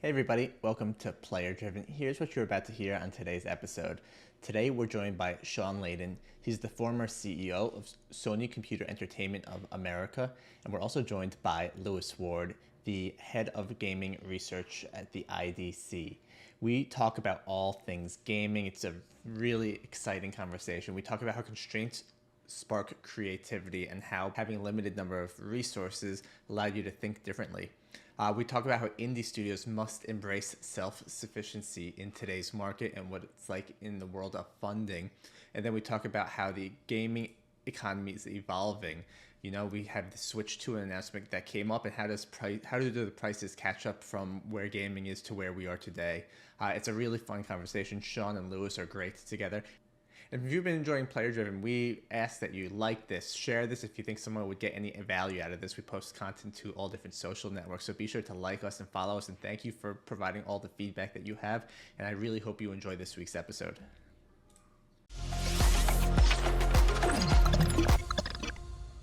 Hey everybody, welcome to Player Driven. Here's what you're about to hear on today's episode. Today we're joined by Shawn Layden. He's the former CEO of Sony Computer Entertainment of America, and we're also joined by Lewis Ward, the head of gaming research at the IDC. We talk about all things gaming. It's a really exciting conversation. We talk about how constraints spark creativity and how having a limited number of resources allow you to think differently. We talk about how indie studios must embrace self-sufficiency in today's market and what it's like in the world of funding. And then we talk about how the gaming economy is evolving. You know, we have the Switch 2 announcement that came up, and how do the prices catch up from where gaming is to where we are today? It's a really fun conversation. Shawn and Lewis are great together. And if you've been enjoying Player Driven, we ask that you like this, share this if you think someone would get any value out of this. We post content to all different social networks, so be sure to like us and follow us. And thank you for providing all the feedback that you have. And I really hope you enjoy this week's episode.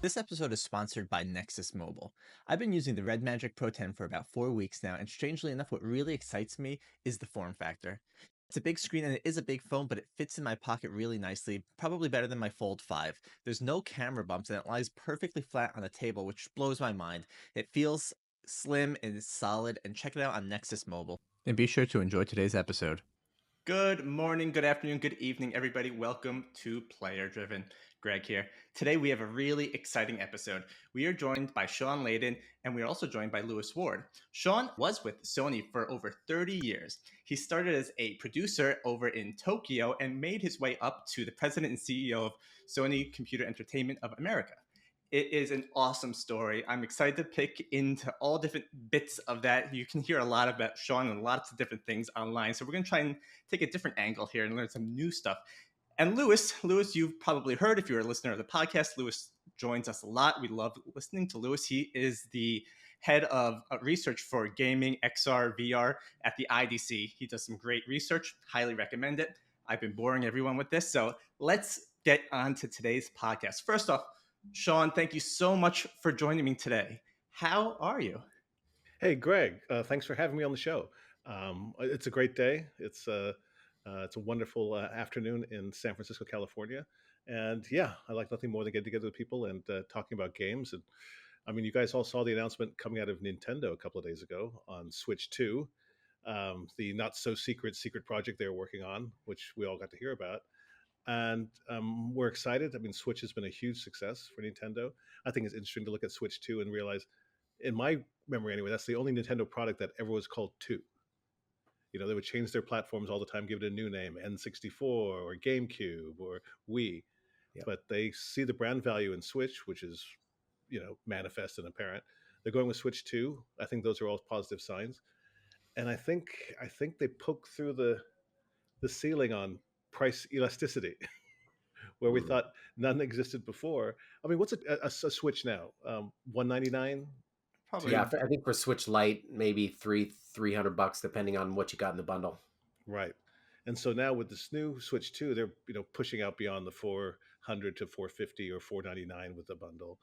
This episode is sponsored by Nexus Mobile. I've been using the Red Magic Pro 10 for about 4 weeks now, and strangely enough, what really excites me is the form factor. It's a big screen and it is a big phone, but it fits in my pocket really nicely, probably better than my Fold 5. There's no camera bumps and it lies perfectly flat on the table, which blows my mind. It feels slim and it's solid, and check it out on Nexus Mobile. And be sure to enjoy today's episode. Good morning, good afternoon, good evening, everybody. Welcome to Player Driven. Greg here. Today we have a really exciting episode. We are joined by Shawn Layden, and we are also joined by Lewis Ward. Shawn was with Sony for over 30 years. He started as a producer over in Tokyo and made his way up to the president and CEO of Sony Computer Entertainment of America. It is an awesome story. I'm excited to pick into all different bits of that. You can hear a lot about Shawn and lots of different things online. So we're going to try and take a different angle here and learn some new stuff. And Lewis, you've probably heard if you're a listener of the podcast. Lewis joins us a lot. We love listening to Lewis. He is the head of research for gaming, XR, VR at the IDC. He does some great research. Highly recommend it. I've been boring everyone with this. So let's get on to today's podcast. First off, Shawn, thank you so much for joining me today. How are you? Hey, Greg, thanks for having me on the show. It's a great day. It's a wonderful afternoon in San Francisco, California. And yeah, I like nothing more than getting together with people and talking about games. And I mean, you guys all saw the announcement coming out of Nintendo a couple of days ago on Switch 2, the not so secret project they were working on, which we all got to hear about. And we're excited. I mean, Switch has been a huge success for Nintendo. I think it's interesting to look at Switch 2 and realize, in my memory anyway, that's the only Nintendo product that ever was called 2. You know, they would change their platforms all the time, give it a new name, N64 or GameCube or Wii. Yep. But they see the brand value in Switch, which is, you know, manifest and apparent. They're going with Switch 2. I think those are all positive signs. And I think they poke through the ceiling on price elasticity, where we thought none existed before. I mean, what's a Switch now? $199? Probably. Yeah, I think for Switch Lite, maybe $300 depending on what you got in the bundle. Right. And so now with this new Switch 2, they're pushing out beyond the $400 to $450 or $499 with the bundle.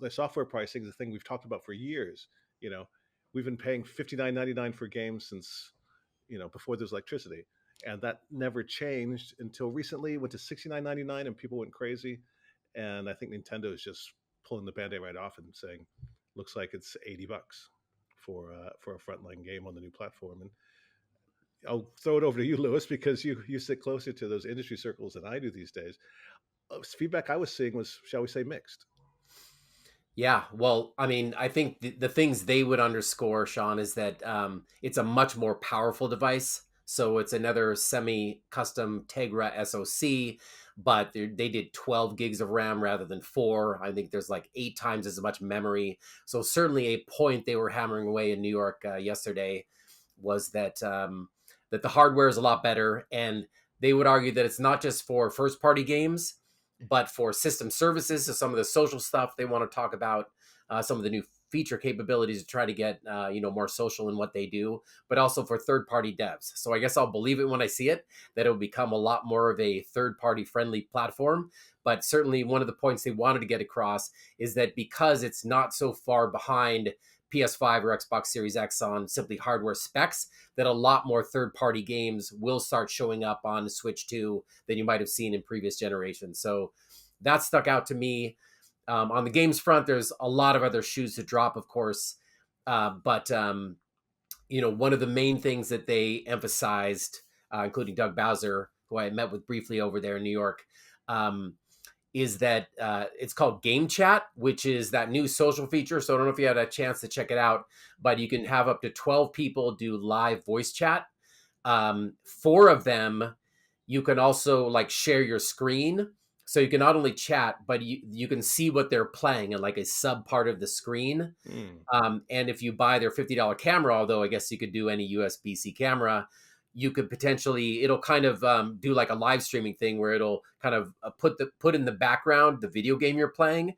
Their software pricing is a thing we've talked about for years. You know, we've been paying $59.99 for games since, you know, before there's electricity. And that never changed until recently. It went to $69.99 and people went crazy. And I think Nintendo is just pulling the Band-Aid right off and saying, looks like it's $80 for a frontline game on the new platform. And I'll throw it over to you, Lewis, because you sit closer to those industry circles than I do these days. Feedback I was seeing was, shall we say, mixed. Yeah, well, I mean, I think the things they would underscore, Shawn, is that it's a much more powerful device. So it's another semi-custom Tegra SoC, but they did 12 gigs of RAM rather than 4. I think there's like 8 times as much memory. So certainly a point they were hammering away in New York yesterday was that that the hardware is a lot better. And they would argue that it's not just for first-party games, but for system services. So some of the social stuff they want to talk about, some of the new feature capabilities to try to get more social in what they do, but also for third-party devs. So I guess I'll believe it when I see it, that it will become a lot more of a third-party friendly platform. But certainly one of the points they wanted to get across is that because it's not so far behind PS5 or Xbox Series X on simply hardware specs, that a lot more third-party games will start showing up on Switch 2 than you might have seen in previous generations. So that stuck out to me. On the games front, there's a lot of other shoes to drop, of course. But one of the main things that they emphasized, including Doug Bowser, who I met with briefly over there in New York, um, is that it's called Game Chat, which is that new social feature. So I don't know if you had a chance to check it out, but you can have up to 12 people do live voice chat. Four of them, you can also like share your screen. So you can not only chat, but you can see what they're playing in like a sub part of the screen. Mm. And if you buy their $50 camera, although I guess you could do any USB-C camera, you could potentially, it'll kind of do like a live streaming thing where it'll kind of put in the background the video game you're playing,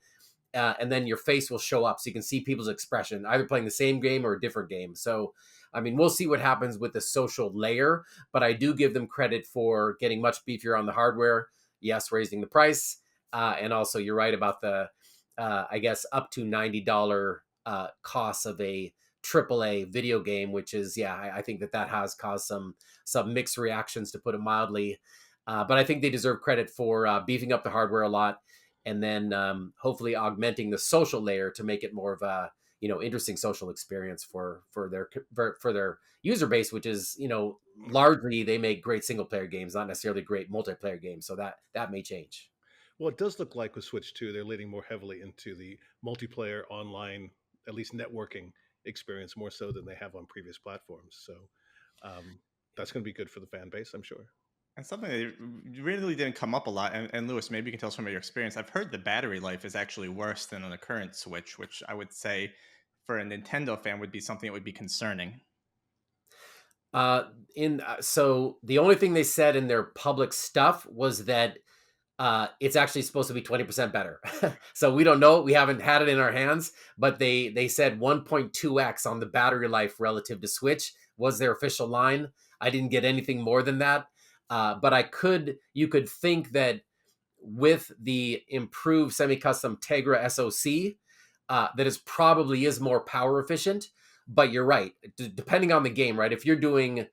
and then your face will show up so you can see people's expression, either playing the same game or a different game. So, I mean, we'll see what happens with the social layer, but I do give them credit for getting much beefier on the hardware. Yes, raising the price. And also, you're right about the, I guess, up to $90 cost of a AAA video game, which is, yeah, I think that has caused some mixed reactions, to put it mildly. But I think they deserve credit for beefing up the hardware a lot, and then hopefully augmenting the social layer to make it more of a interesting social experience for their user base, which is largely they make great single player games, not necessarily great multiplayer games. So that may change. Well, it does look like with Switch 2, they're leaning more heavily into the multiplayer online, at least networking experience, more so than they have on previous platforms. So that's going to be good for the fan base, I'm sure. And something that really didn't come up a lot, and Lewis, maybe you can tell us from your experience. I've heard the battery life is actually worse than on the current Switch, which I would say for a Nintendo fan would be something that would be concerning. So the only thing they said in their public stuff was that it's actually supposed to be 20% better. So we don't know. We haven't had it in our hands, but they said 1.2x on the battery life relative to Switch was their official line. I didn't get anything more than that. But you could think that with the improved semi-custom Tegra SoC, that probably is more power efficient. But you're right. Depending on the game, right? If you're doing,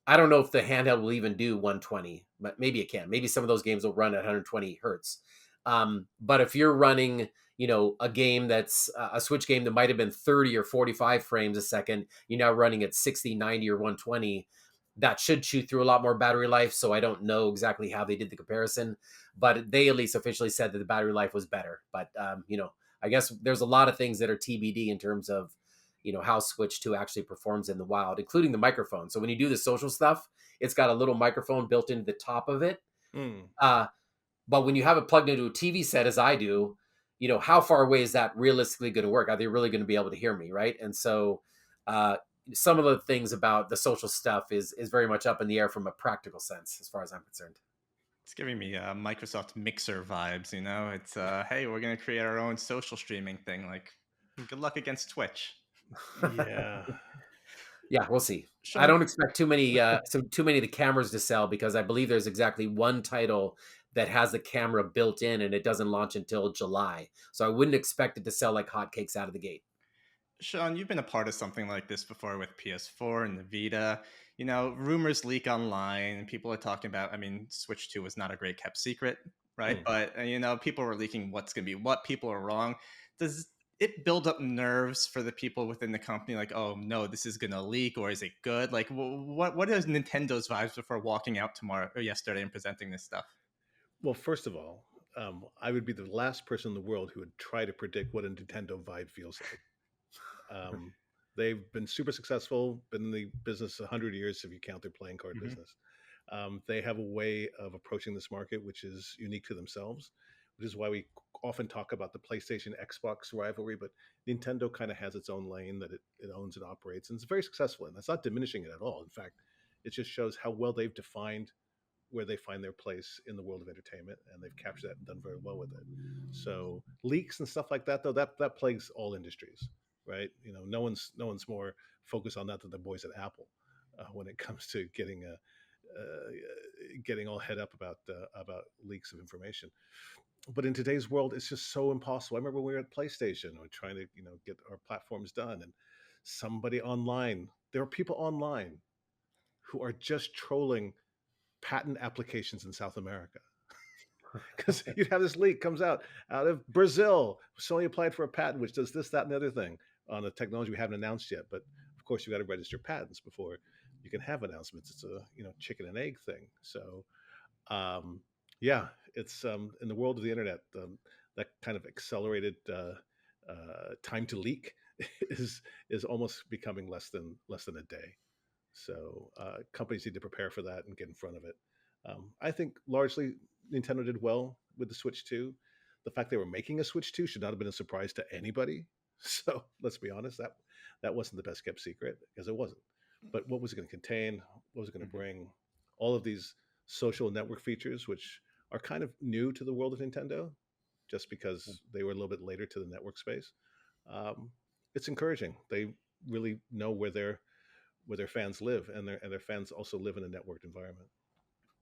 I don't know if the handheld will even do 120, but maybe it can. Maybe some of those games will run at 120 hertz. But if you're running, a game that's a Switch game that might have been 30 or 45 frames a second, you're now running at 60, 90, or 120. That should chew through a lot more battery life. So I don't know exactly how they did the comparison, but they at least officially said that the battery life was better. But, I guess there's a lot of things that are TBD in terms of, how Switch 2 actually performs in the wild, including the microphone. So when you do the social stuff, it's got a little microphone built into the top of it. Mm. But when you have it plugged into a TV set, as I do, how far away is that realistically going to work? Are they really going to be able to hear me? Right. And so some of the things about the social stuff is very much up in the air from a practical sense, as far as I'm concerned. It's giving me Microsoft Mixer vibes, It's, hey, we're going to create our own social streaming thing. Like, good luck against Twitch. Yeah. Yeah, we'll see. I Shawn, don't expect too many of the cameras to sell, because I believe there's exactly one title that has the camera built in and it doesn't launch until July. So I wouldn't expect it to sell like hotcakes out of the gate. Shawn, you've been a part of something like this before with PS4 and the Vita. Rumors leak online, and people are talking about. I mean, Switch 2 was not a great kept secret, right? Mm. But people were leaking what's going to be what. People are wrong. Does it build up nerves for the people within the company? Like, oh no, this is going to leak, or is it good? Like, what is Nintendo's vibes before walking out tomorrow or yesterday and presenting this stuff? Well, first of all, I would be the last person in the world who would try to predict what a Nintendo vibe feels like. They've been super successful, been in the business 100 years if you count their playing card business. They have a way of approaching this market which is unique to themselves, which is why we often talk about the PlayStation Xbox rivalry, but Nintendo kind of has its own lane that it owns and operates, and it's very successful in. That's not diminishing it at all. In fact, it just shows how well they've defined where they find their place in the world of entertainment, and they've captured that and done very well with it. So leaks and stuff like that, though, that plagues all industries, right? No one's more focused on that than the boys at Apple when it comes to getting getting all head up about leaks of information. But in today's world, it's just so impossible. I remember when we were at PlayStation, we are trying to get our platforms done, and somebody online, there are people online who are just trolling patent applications in South America. Because you'd have this leak comes out of Brazil. Sony applied for a patent which does this, that, and the other thing on a technology we haven't announced yet. But of course, you got to register patents before you can have announcements. It's a chicken and egg thing. So um, yeah, it's in the world of the internet, that kind of accelerated time to leak is almost becoming less than a day. So companies need to prepare for that and get in front of it. I think largely Nintendo did well with the Switch 2. The fact they were making a Switch 2 should not have been a surprise to anybody. So let's be honest, that wasn't the best kept secret, because it wasn't. But what was it going to contain? What was it going to bring? All of these social network features, which are kind of new to the world of Nintendo, just because they were a little bit later to the network space. Um, it's encouraging. They really know where their fans live, and their fans also live in a networked environment.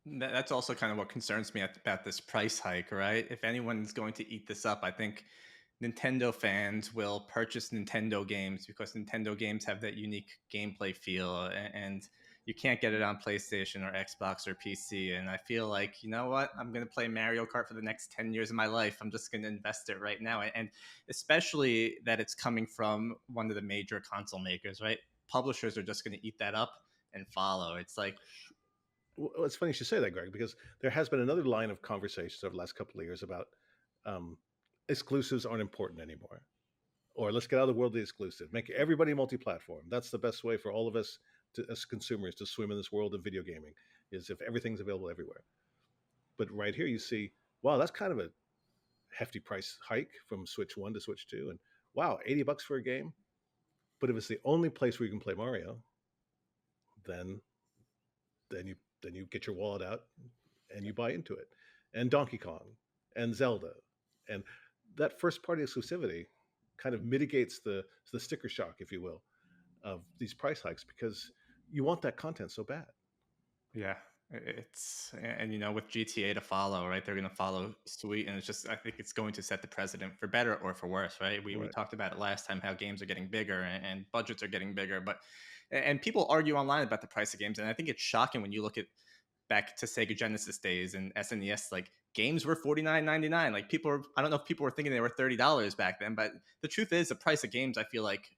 That's also kind of what concerns me about this price hike, right? If anyone's going to eat this up, I think Nintendo fans will purchase Nintendo games because Nintendo games have that unique gameplay feel, and you can't get it on PlayStation or Xbox or PC. And I feel like, you know what? I'm going to play Mario Kart for the next 10 years of my life. I'm just going to invest it right now. And especially that it's coming from one of the major console makers, right? Publishers are just going to eat that up and follow. It's like, Well, it's funny you should say that, Greg, because there has been another line of conversations over the last couple of years about um, exclusives aren't important anymore, or let's get out of the world of the exclusive, make everybody multi-platform. That's the best way for all of us as consumers to swim in this world of video gaming, is if everything's available everywhere. But right here, you see, wow, that's kind of a hefty price hike from Switch 1 to Switch 2, and wow, $80 for a game. But if it's the only place where you can play Mario, then then you get your wallet out and you buy into it, and Donkey Kong and Zelda, and that first party exclusivity kind of mitigates the sticker shock, if you will, of these price hikes, because you want that content so bad. yeah, it's and with GTA to follow, right? They're going to follow suit, and it's just I think it's going to set the precedent for better or for worse, right? We Right. talked about it last time how games are getting bigger and budgets are getting bigger, but and people argue online about the price of games, and I think it's shocking when you look at back to Sega Genesis days and SNES, like games were $49.99. Like I don't know if people were thinking they were $30 back then, but the truth is the price of games I feel like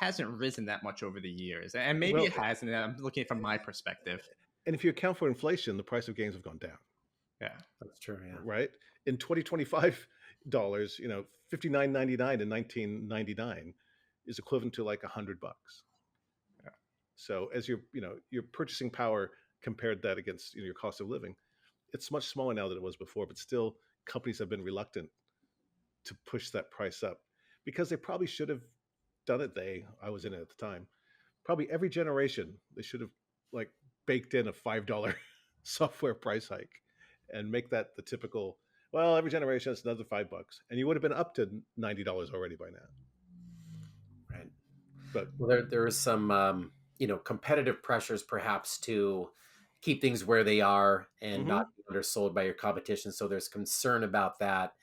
hasn't risen that much over the years, and maybe Well, it hasn't. And I'm looking at it from my perspective. and if you account for inflation, the price of games have gone down, Yeah. That's true. Yeah. right? In 2025 dollars, 59.99 in 1999 is equivalent to like $100. Yeah. So as your purchasing power compared that against your cost of living, it's much smaller now than it was before. But still, companies have been reluctant to push that price up, because they probably should have done it. I was in it at the time. Probably every generation they should have like baked in a $5 software price hike and make that the typical. Well, every generation it's another $5, and you would have been up to $90 already by now. Right. But Well, there is some competitive pressures perhaps to keep things where they are and mhm, not be undersold by your competition. So there's concern about that,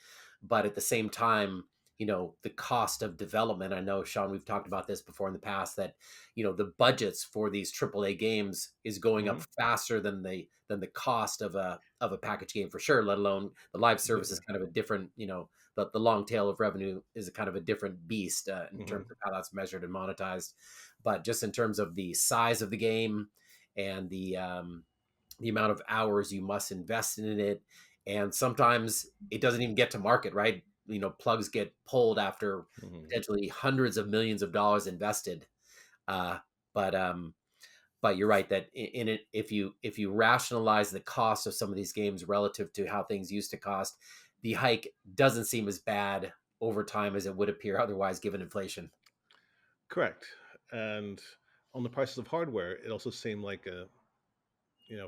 but at the same time, the cost of development. I know, Sean, we've talked about this before in the past, that the budgets for these AAA games is going up mhm, faster than the cost of a package game, for sure. Let alone the live service is completely. kind of a different, the long tail of revenue is a kind of a different beast in Mhm. terms of how that's measured and monetized. But just in terms of the size of the game and the amount of hours you must invest in it, and sometimes it doesn't even get to market, right? Plugs get pulled after Mhm. potentially hundreds of millions of dollars invested. Uh, but but you're right that in it, if you rationalize the cost of some of these games relative to how things used to cost, the hike doesn't seem as bad over time as it would appear otherwise, given inflation. Correct. And on the prices of hardware, it also seemed like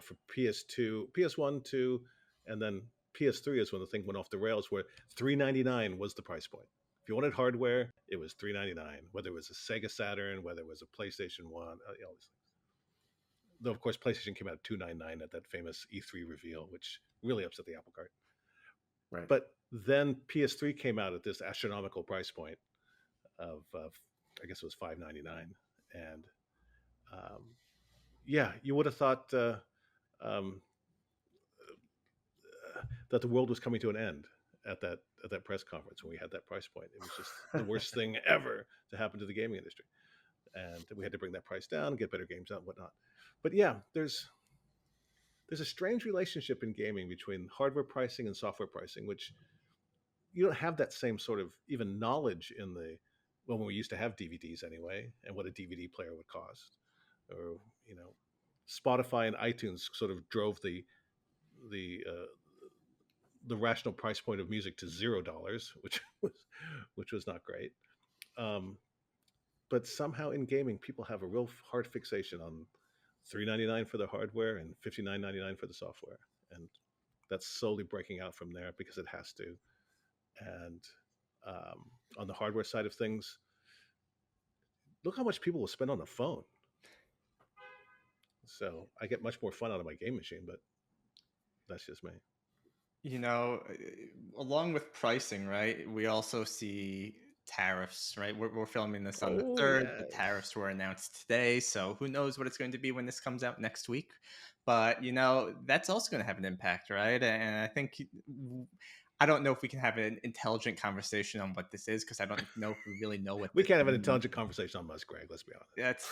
for PS2, PS1, 2, and then PS3 is when the thing went off the rails, where $399 was the price point. If you wanted hardware, it was $399, whether it was a Sega Saturn, whether it was a PlayStation 1, all these things. though of course PlayStation came out at $299 at that famous E3 reveal, which really upset the apple cart. Right. But then PS3 came out at this astronomical price point of I guess it was $599, and um, yeah, you would have thought um, that the world was coming to an end at that press conference when we had that price point. It was just the worst thing ever to happen to the gaming industry, and we had to bring that price down, get better games out, and whatnot. But yeah, there's a strange relationship in gaming between hardware pricing and software pricing, which you don't have that same sort of even knowledge in the when we used to have DVDs anyway, and what a DVD player would cost, or Spotify and iTunes sort of drove the rational price point of music to $0, which was not great. But somehow in gaming, people have a real hard fixation on $399 for the hardware and $59.99 for the software, and that's slowly breaking out from there because it has to. And on the hardware side of things, look how much people will spend on a phone. So I get much more fun out of my game machine, but that's just me. Along with pricing, right, we also see tariffs, right? We're filming this on the Oh 3rd. The yes. tariffs were announced today, so who knows what it's going to be when this comes out next week. But, that's also going to have an impact, right? And I think I don't know if we can have an intelligent conversation on what this is, because I don't know if we really know what We this can't have an means. intelligent conversation on Musk, Greg. Let's be honest.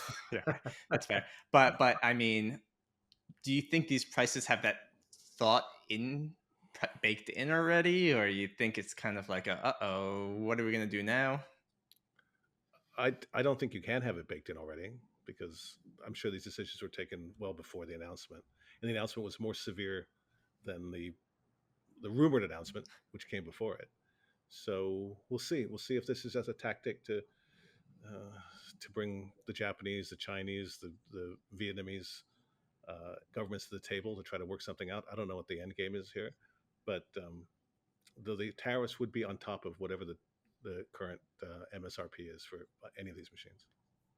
That's fair. But I mean, do you think these prices have that thought baked in already, or you think it's kind of like what are we going to do now? I don't think you can have it baked in already, because I'm sure these decisions were taken well before the announcement, and the announcement was more severe than the rumored announcement, which came before it. So we'll see. We'll see if this is as a tactic to bring the Japanese, the Chinese, the Vietnamese governments to the table to try to work something out. I don't know what the end game is here, but the tariffs would be on top of whatever the current MSRP is for any of these machines.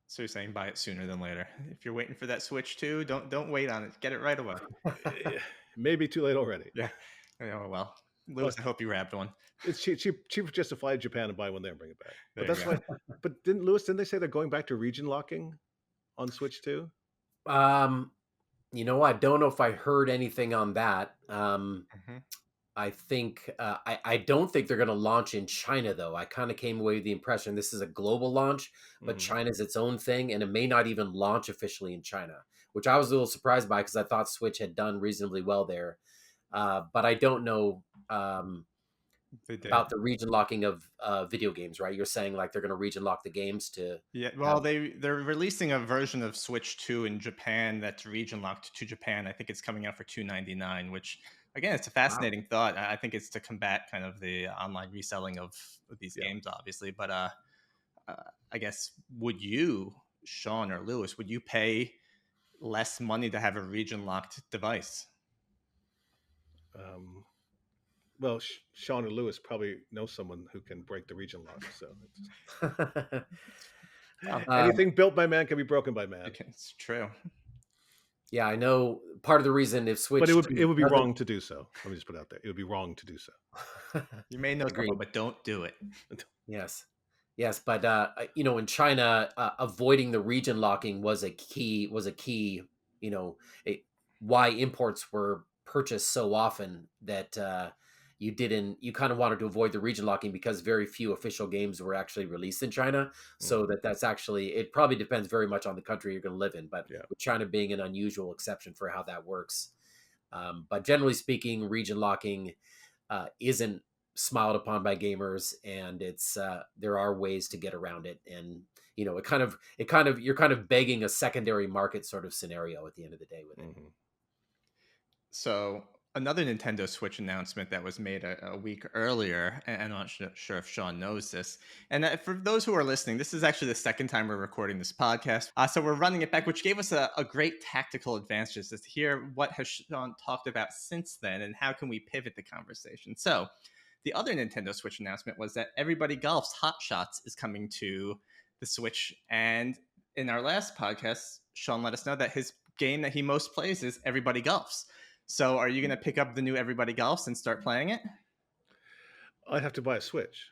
So you're saying buy it sooner than later. If you're waiting for that Switch 2, don't wait on it. Get it right away. Maybe too late already. Yeah. Oh, well, Lewis, I hope you grabbed one. It's cheaper just to fly to Japan and buy one there and bring it back. There But that's why. But didn't they say they're going back to region locking on Switch 2? I don't know if I heard anything on that. Mhm. I think I don't think they're going to launch in China, though. I kind of came away with the impression this is a global launch, but China's its own thing, and it may not even launch officially in China, which I was a little surprised by because I thought Switch had done reasonably well there. But I don't know about the region locking of video games, right? You're saying like they're going to region lock the games to... Yeah, well, they're releasing a version of Switch 2 in Japan that's region locked to Japan. I think it's coming out for $299, which again, it's a fascinating thought. I think it's to combat kind of the online reselling of these games, obviously. But I guess, would you, Shawn or Lewis, would you pay less money to have a region locked device? Well, Shawn or Lewis probably know someone who can break the region lock. So anything built by man can be broken by man. It's true. Yeah, I know. Part of the reason if Switch, but it would be wrong to do so. Let me just put it out there. It would be wrong to do so. You may know someone, but don't do it. Yes, but in China, avoiding the region locking was a key. Why imports were purchased so often that you kind of wanted to avoid the region locking because very few official games were actually released in China. So that's actually, it probably depends very much on the country you're going to live in, but with China being an unusual exception for how that works. But generally speaking, region locking isn't smiled upon by gamers, and it's there are ways to get around it. And you're kind of begging a secondary market sort of scenario at the end of the day with it. So another Nintendo Switch announcement that was made a week earlier, and I'm not sure if Shawn knows this. And for those who are listening, this is actually the second time we're recording this podcast. So we're running it back, which gave us a great tactical advantage to hear what has Shawn talked about since then and how can we pivot the conversation. So the other Nintendo Switch announcement was that Everybody Golf's Hot Shots is coming to the Switch. And in our last podcast, Shawn let us know that his game that he most plays is Everybody Golfs. So are you going to pick up the new Everybody Golfs and start playing it? I'd have to buy a Switch.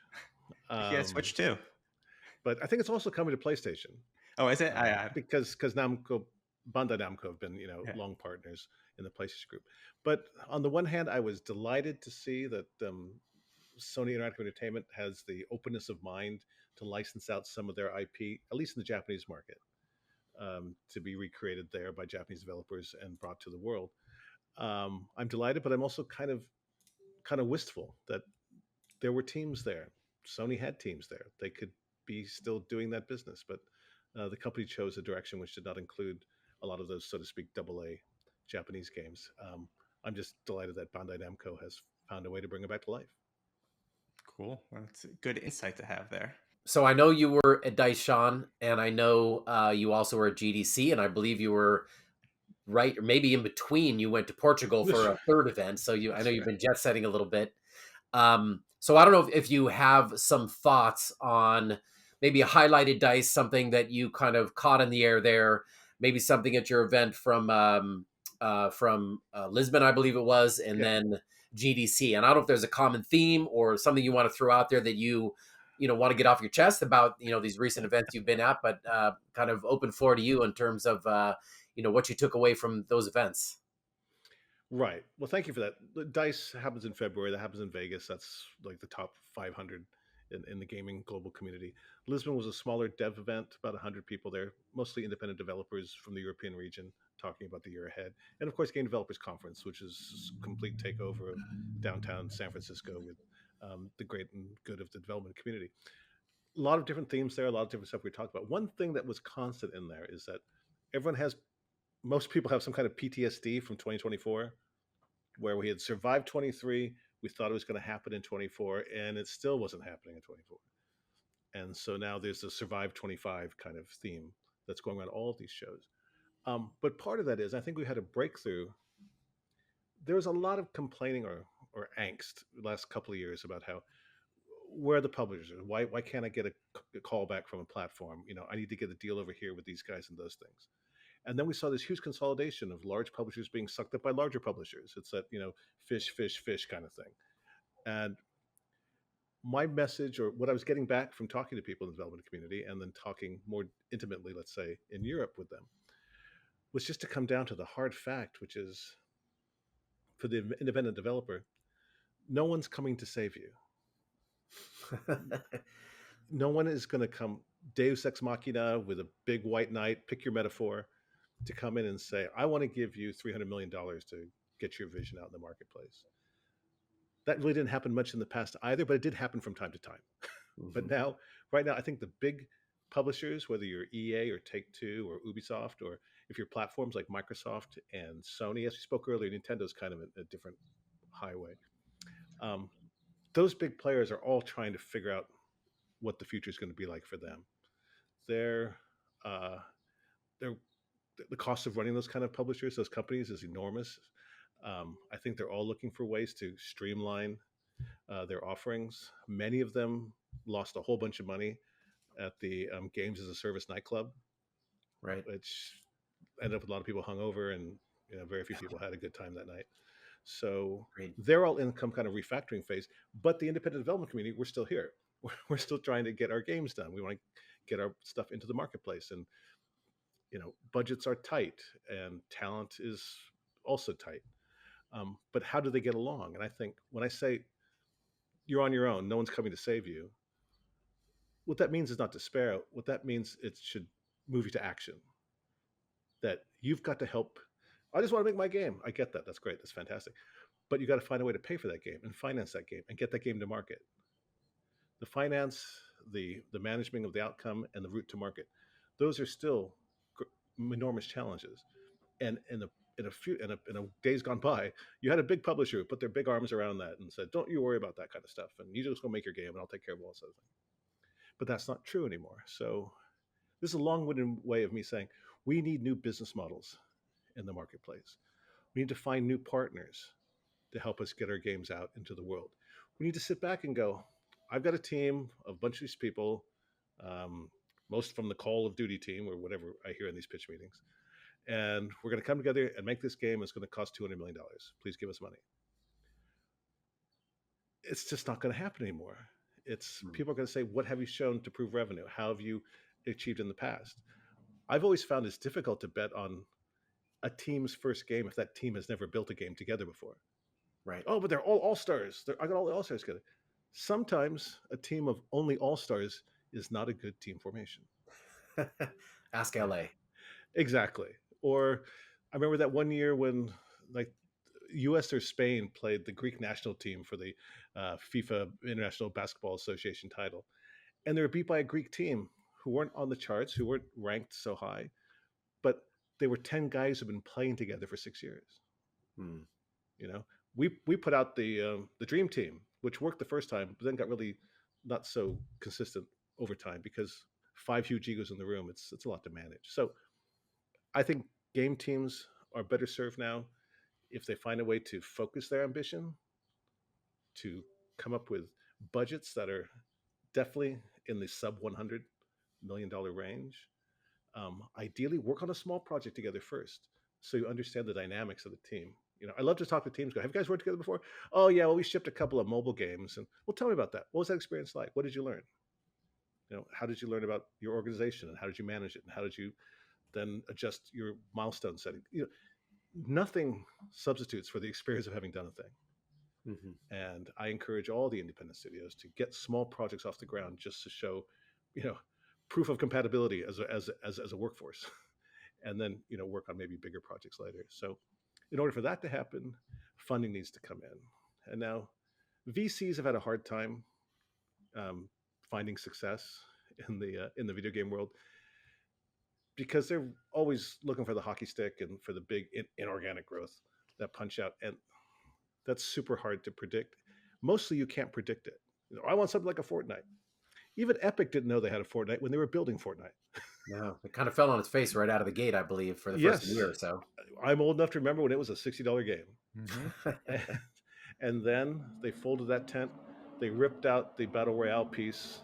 Yeah, Switch Um, too. but I think it's also coming to PlayStation. Oh, is it? Because Namco, Bandai Namco have been Yeah. long partners in the PlayStation group. But on the one hand, I was delighted to see that Sony Interactive Entertainment has the openness of mind to license out some of their IP, at least in the Japanese market, to be recreated there by Japanese developers and brought to the world. I'm delighted, but I'm also kind of wistful that there were teams there. Sony had teams there. They could be still doing that business, but the company chose a direction which did not include a lot of those, so to speak, double A Japanese games. I'm just delighted that Bandai Namco has found a way to bring it back to life. Cool. Well, that's a good insight to have there. So I know you were at Dice, Sean, and I know you also were at GDC, and I believe you were right, or maybe in between. You went to Portugal for a third event, so I know you've been jet setting a little bit. So I don't know if you have some thoughts on maybe a highlighted Dice, something that you kind of caught in the air there, maybe something at your event from Lisbon, I believe it was, and then GDC. And I don't know if there's a common theme or something you want to throw out there that you know want to get off your chest about these recent events you've been at, but kind of open floor to you in terms of what you took away from those events. Right. Well, thank you for that. The Dice happens in February. That happens in Vegas. That's like the top 500 in the gaming global community. Lisbon was a smaller dev event, about 100 people there, mostly independent developers from the European region talking about the year ahead. And of course, Game Developers Conference, which is a complete takeover of downtown San Francisco with the great and good of the development community. A lot of different themes there, a lot of different stuff we talked about. One thing that was constant in there is that everyone has, most people have some kind of PTSD from 2024 where we had survived 23. We thought it was going to happen in 24, and it still wasn't happening in 24. And so now there's a survive 25 kind of theme that's going on all of these shows. But part of that is I think we had a breakthrough. There was a lot of complaining or angst the last couple of years about how where are the publishers? Why can't I get a call back from a platform? I need to get a deal over here with these guys and those things. And then we saw this huge consolidation of large publishers being sucked up by larger publishers. It's that, fish, fish, fish kind of thing. And my message, or what I was getting back from talking to people in the development community and then talking more intimately, let's say, in Europe with them, was just to come down to the hard fact, which is for the independent developer, no one's coming to save you. No one is going to come Deus Ex Machina with a big white knight, pick your metaphor, to come in and say, I want to give you $300 million to get your vision out in the marketplace. That really didn't happen much in the past either, but it did happen from time to time. Mm-hmm. But now, right now, I think the big publishers, whether you're EA or Take-Two or Ubisoft, or if you're platforms like Microsoft and Sony, as we spoke earlier, Nintendo's kind of a different highway. Those big players are all trying to figure out what the future is going to be like for them. They're the cost of running those kind of publishers, those companies, is enormous. I think they're all looking for ways to streamline their offerings. Many of them lost a whole bunch of money at the games as a service nightclub, right? Which ended up with a lot of people hungover, and very few people had a good time that night. So they're all in some kind of refactoring phase. But the independent development community, we're still here. We're still trying to get our games done. We want to get our stuff into the marketplace, and budgets are tight and talent is also tight. But how do they get along? And I think when I say you're on your own, no one's coming to save you, what that means is not despair. What that means, it should move you to action. That you've got to help. I just want to make my game. I get that. That's great. That's fantastic. But you got to find a way to pay for that game and finance that game and get that game to market. The finance, the management of the outcome, and the route to market, those are still enormous challenges. And in a days gone by, you had a big publisher who put their big arms around that and said, "Don't you worry about that kind of stuff, and you just go make your game, and I'll take care of all this other thing." But that's not true anymore. So this is a long-winded way of me saying we need new business models in the marketplace. We need to find new partners to help us get our games out into the world. We need to sit back and go, I've got a team of a bunch of these people, most from the Call of Duty team or whatever I hear in these pitch meetings. and we're going to come together and make this game. It's going to cost $200 million. Please give us money. It's just not going to happen anymore. It's people are going to say, what have you shown to prove revenue? How have you achieved in the past? I've always found it's difficult to bet on a team's first game if that team has never built a game together before. Right. Oh, but they're all stars. I got all the all stars together. Sometimes a team of only all stars is not a good team formation. Ask LA. Exactly. Or I remember that one year when like US or Spain played the Greek national team for the FIFA International Basketball Association title. And they were beat by a Greek team who weren't on the charts, who weren't ranked so high, but they were 10 guys who've been playing together for 6 years. You know, we put out the dream team, which worked the first time, but then got really not so consistent over time because 5 huge egos in the room. It's a lot to manage. So I think game teams are better served now if they find a way to focus their ambition, to come up with budgets that are definitely in the sub $100 million range. Ideally, work on a small project together first, so you understand the dynamics of the team. You know, I love to talk to teams. Go, have you guys worked together before? Oh yeah, well we shipped a couple of mobile games, and well, tell me about that. What was that experience like? What did you learn? You know, how did you learn about your organization, and how did you manage it, and how did you then adjust your milestone setting? You know, nothing substitutes for the experience of having done a thing. And I encourage all the independent studios to get small projects off the ground just to show, you know, proof of compatibility as a workforce, and then work on maybe bigger projects later. So, in order for that to happen, funding needs to come in. And now, VCs have had a hard time finding success in the video game world because they're always looking for the hockey stick and for the big inorganic growth, that punch out, and that's super hard to predict. Mostly, you can't predict it. I want something like a Fortnite. Even Epic didn't know they had a Fortnite when they were building Fortnite. No, it kind of fell on its face right out of the gate, I believe, for the first year or so. I'm old enough to remember when it was a $60 game. And then they folded that tent. They ripped out the Battle Royale piece.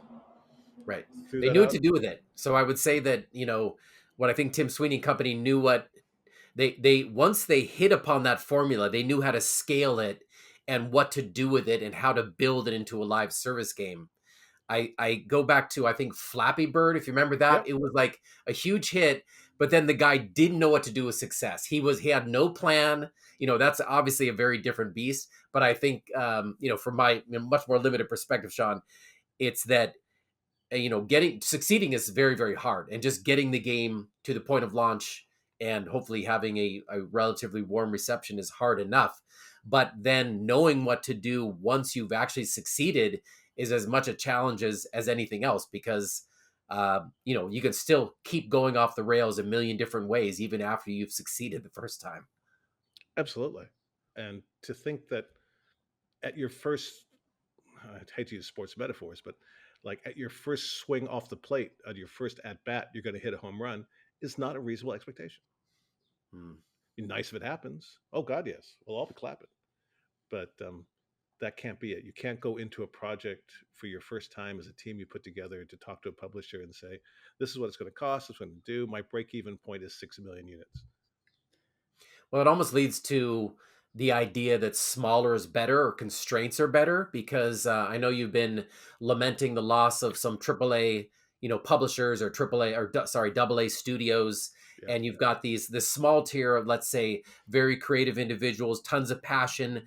Right. They knew what to do with it. So I would say that, what I think Tim Sweeney Company knew what they once they hit upon that formula, they knew how to scale it and what to do with it and how to build it into a live service game. I go back to, I think, Flappy Bird, if you remember that. Yep. It was like a huge hit, but then the guy didn't know what to do with success. He had no plan. That's obviously a very different beast. But I think, from my much more limited perspective, Shawn, it's that, succeeding is very, very hard. And just getting the game to the point of launch and hopefully having a relatively warm reception is hard enough. But then knowing what to do once you've actually succeeded is as much a challenge as anything else, because you can still keep going off the rails a million different ways even after you've succeeded the first time. Absolutely. And to think that at your first, I hate to use sports metaphors, but like at your first swing off the plate, at your first at bat, you're going to hit a home run is not a reasonable expectation. Be nice if it happens. Oh God, yes. We'll all be clapping. But that can't be it. You can't go into a project for your first time as a team you put together to talk to a publisher and say, this is what it's going to cost, this is what I'm going to do. My break-even point is 6 million units. Well, it almost leads to the idea that smaller is better or constraints are better, because I know you've been lamenting the loss of some AAA, publishers or AA studios. Yeah. And you've got this small tier of, let's say, very creative individuals, tons of passion,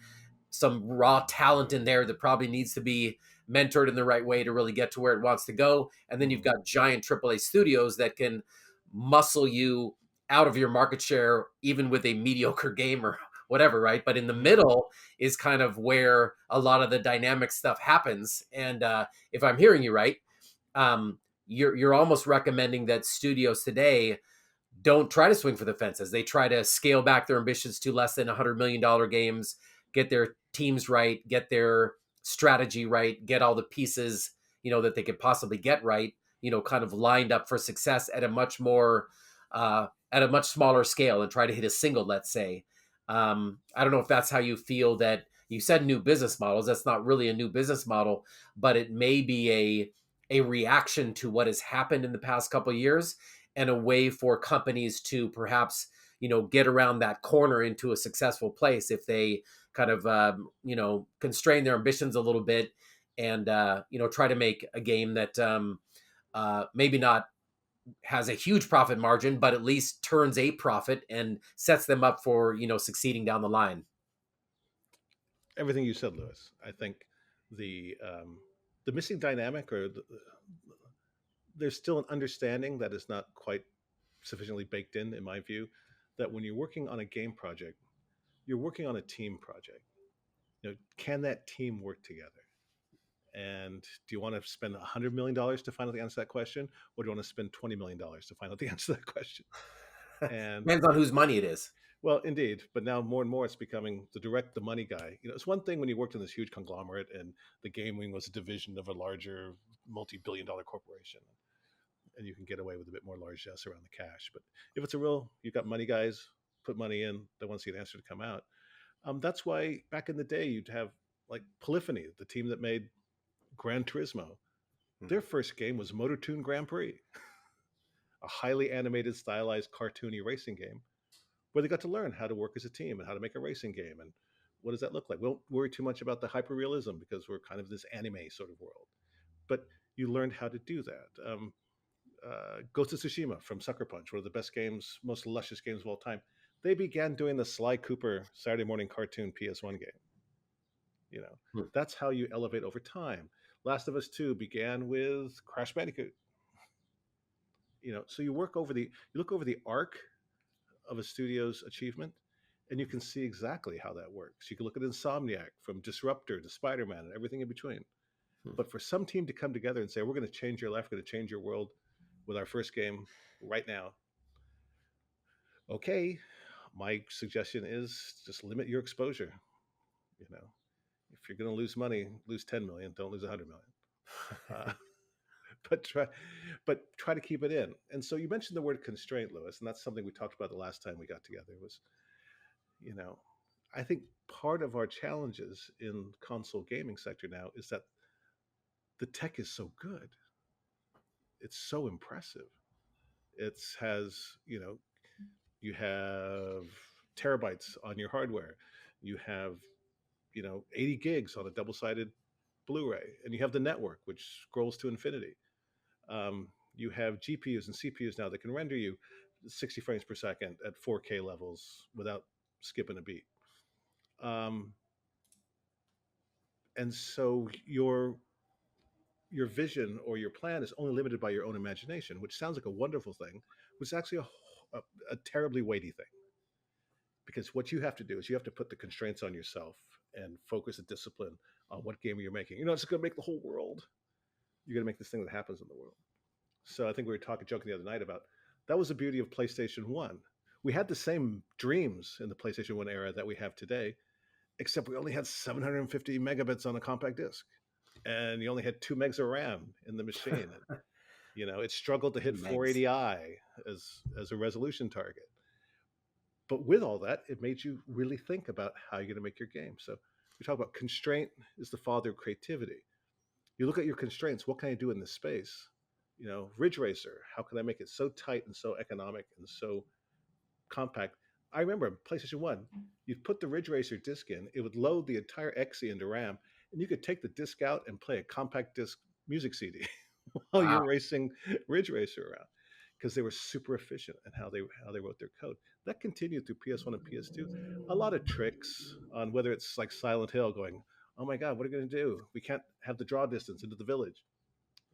some raw talent in there that probably needs to be mentored in the right way to really get to where it wants to go. And then you've got giant AAA studios that can muscle you out of your market share, even with a mediocre game or whatever, right? But in the middle is kind of where a lot of the dynamic stuff happens. And if I'm hearing you right, you're almost recommending that studios today don't try to swing for the fences. They try to scale back their ambitions to less than $100 million games, get their teams right, get their strategy right, get all the pieces, that they could possibly get right, kind of lined up for success at a much more, at a much smaller scale, and try to hit a single, let's say. I don't know if that's how you feel. That you said new business models. That's not really a new business model, but it may be a reaction to what has happened in the past couple of years. and a way for companies to perhaps, get around that corner into a successful place if they kind of, constrain their ambitions a little bit and, try to make a game that maybe not has a huge profit margin, but at least turns a profit and sets them up for, succeeding down the line. Everything you said, Lewis. I think the um, the missing dynamic, or there's still an understanding that is not quite sufficiently baked in my view, that when you're working on a game project, you're working on a team project. Can that team work together? And do you want to spend $100 million to find out the answer to that question, or do you want to spend $20 million to find out the answer to that question? And Depends on whose money it is. well, indeed, but now more and more it's becoming the money guy. It's one thing when you worked in this huge conglomerate and the game wing was a division of a larger multi-billion-dollar corporation, and you can get away with a bit more largesse around the cash. But if it's you've got money guys, put money in, they want to see an answer to come out. That's why back in the day you'd have like Polyphony, the team that made Gran Turismo. Their first game was Motor Toon Grand Prix, a highly animated, stylized, cartoony racing game where they got to learn how to work as a team and how to make a racing game and what does that look like. We don't worry too much about the hyperrealism because we're kind of this anime sort of world, but you learned how to do that. Ghost of Tsushima from Sucker Punch, one of the best games, most luscious games of all time. They began doing the Sly Cooper Saturday morning cartoon PS1 game. That's how you elevate over time. Last of Us 2 began with Crash Bandicoot. So you look over the arc of a studio's achievement, and you can see exactly how that works. You can look at Insomniac from Disruptor to Spider-Man and everything in between. But for some team to come together and say, we're going to change your life, we're going to change your world with our first game right now. Okay, my suggestion is just limit your exposure. If you're going to lose money, lose 10 million, don't lose 100 million. But try to keep it in. And so you mentioned the word constraint, Lewis, and that's something we talked about the last time we got together. Was I think part of our challenges in console gaming sector now is that the tech is so good, it's so impressive. You have terabytes on your hardware, you have 80 gigs on a double-sided Blu-ray, and you have the network which scrolls to infinity. You have GPUs and CPUs now that can render you 60 frames per second at 4K levels without skipping a beat. And so your vision or your plan is only limited by your own imagination, which sounds like a wonderful thing, which is actually a terribly weighty thing. Because what you have to do is you have to put the constraints on yourself and focus the discipline on what game you're making. You're not just going to make the whole world. You're going to make this thing that happens in the world. So I think we were joking the other night about that was the beauty of PlayStation 1. We had the same dreams in the PlayStation 1 era that we have today, except we only had 750 megabits on a compact disc, and you only had 2 megs of RAM in the machine. And, it struggled to hit 480i as a resolution target. But with all that, it made you really think about how you're going to make your game. So we talk about constraint is the father of creativity. You look at your constraints. What can I do in this space? Ridge Racer, how can I make it so tight and so economic and so compact? I remember PlayStation 1, you'd put the Ridge Racer disc in, it would load the entire XE into RAM, and you could take the disc out and play a compact disc music CD while you're racing Ridge Racer around, because they were super efficient in how they wrote their code. That continued through PS1 and PS2. A lot of tricks on whether it's like Silent Hill going, oh my God, what are we going to do? We can't have the draw distance into the village.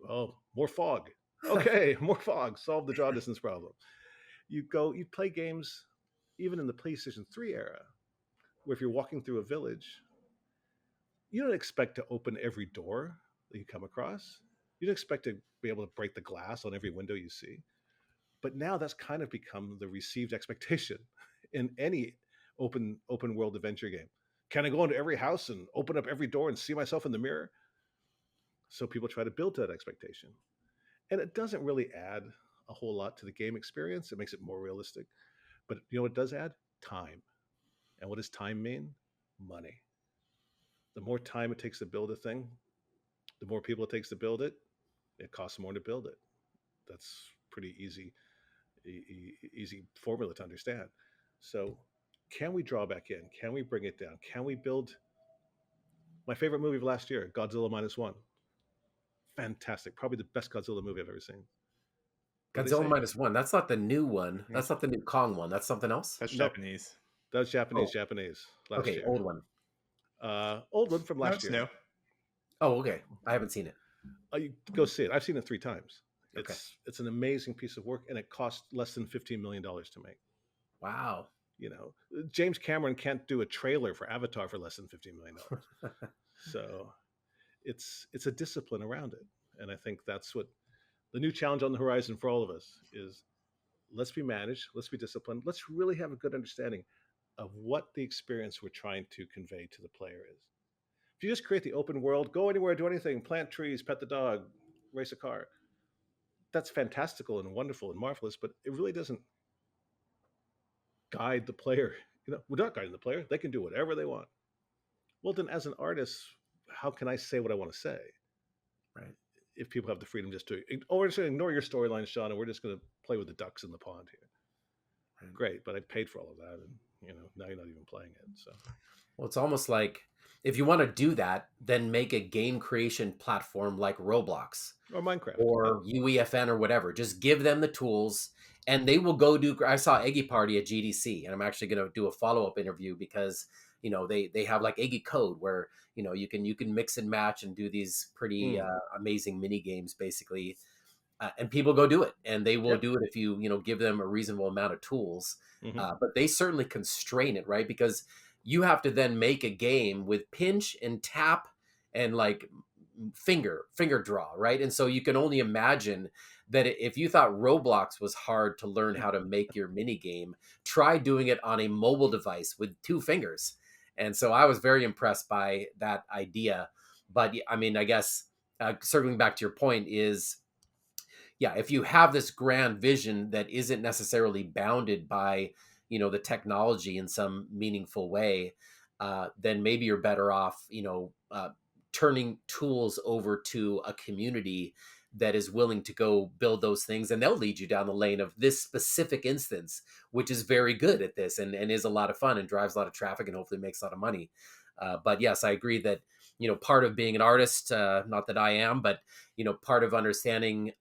Oh, more fog. Okay, more fog. Solve the draw distance problem. You play games even in the PlayStation 3 era, where if you're walking through a village, you don't expect to open every door that you come across. You don't expect to be able to break the glass on every window you see. But now that's kind of become the received expectation in any open world adventure game. Can I go into every house and open up every door and see myself in the mirror? So people try to build to that expectation. And it doesn't really add a whole lot to the game experience. It makes it more realistic. But you know what it does add? Time. And what does time mean? Money. The more time it takes to build a thing, the more people it takes to build it, it costs more to build it. That's pretty easy easy formula to understand. So, can we draw back in? Can we bring it down? Can we build my favorite movie of last year, Godzilla minus one? Fantastic, probably the best Godzilla movie I've ever seen. What do they Godzilla say? minus one. That's not the new one. Yeah, That's not the new Kong one. That's something else. that's Nope, Japanese. that was Oh, Japanese last okay, year. old one. Old one from No, last it's year. new. Oh, okay. I haven't seen it. You go see it. I've seen it 3 times. Okay. It's an amazing piece of work, and it cost less than $15 million to make. Wow. You know, James Cameron can't do a trailer for Avatar for less than $15 million. So it's a discipline around it, and I think that's what the new challenge on the horizon for all of us is. Let's be managed. Let's be disciplined. Let's really have a good understanding of what the experience we're trying to convey to the player is. If you just create the open world, go anywhere, do anything, plant trees, pet the dog, race a car, that's fantastical and wonderful and marvelous, but it really doesn't guide the player. We're not guiding the player. They can do whatever they want. Well, then, as an artist, how can I say what I want to say Right. if people have the freedom just to, we're just going to ignore your storyline, Sean, and we're just going to play with the ducks in the pond here? Right. Great, but I paid for all of that, and now you're not even playing it. So, Well, it's almost like if you want to do that, then make a game creation platform like Roblox or Minecraft. or UEFN or whatever. Just give them the tools and they will go do. I saw Eggy Party at GDC, and I'm actually going to do a follow-up interview because they have like Eggy Code where you can mix and match and do these pretty amazing mini games basically. And people go do it, and they will Yeah. do it if you give them a reasonable amount of tools. Mm-hmm. But they certainly constrain it, right? Because you have to then make a game with pinch and tap and like finger draw, right? And so you can only imagine that if you thought Roblox was hard to learn how to make your mini game, try doing it on a mobile device with 2 fingers. And so I was very impressed by that idea. But I mean, I guess circling back to your point is, yeah, if you have this grand vision that isn't necessarily bounded by the technology in some meaningful way, then maybe you're better off turning tools over to a community that is willing to go build those things, and they'll lead you down the lane of this specific instance, which is very good at this and is a lot of fun and drives a lot of traffic and hopefully makes a lot of money. But yes, I agree that part of being an artist, not that I am, but part of understanding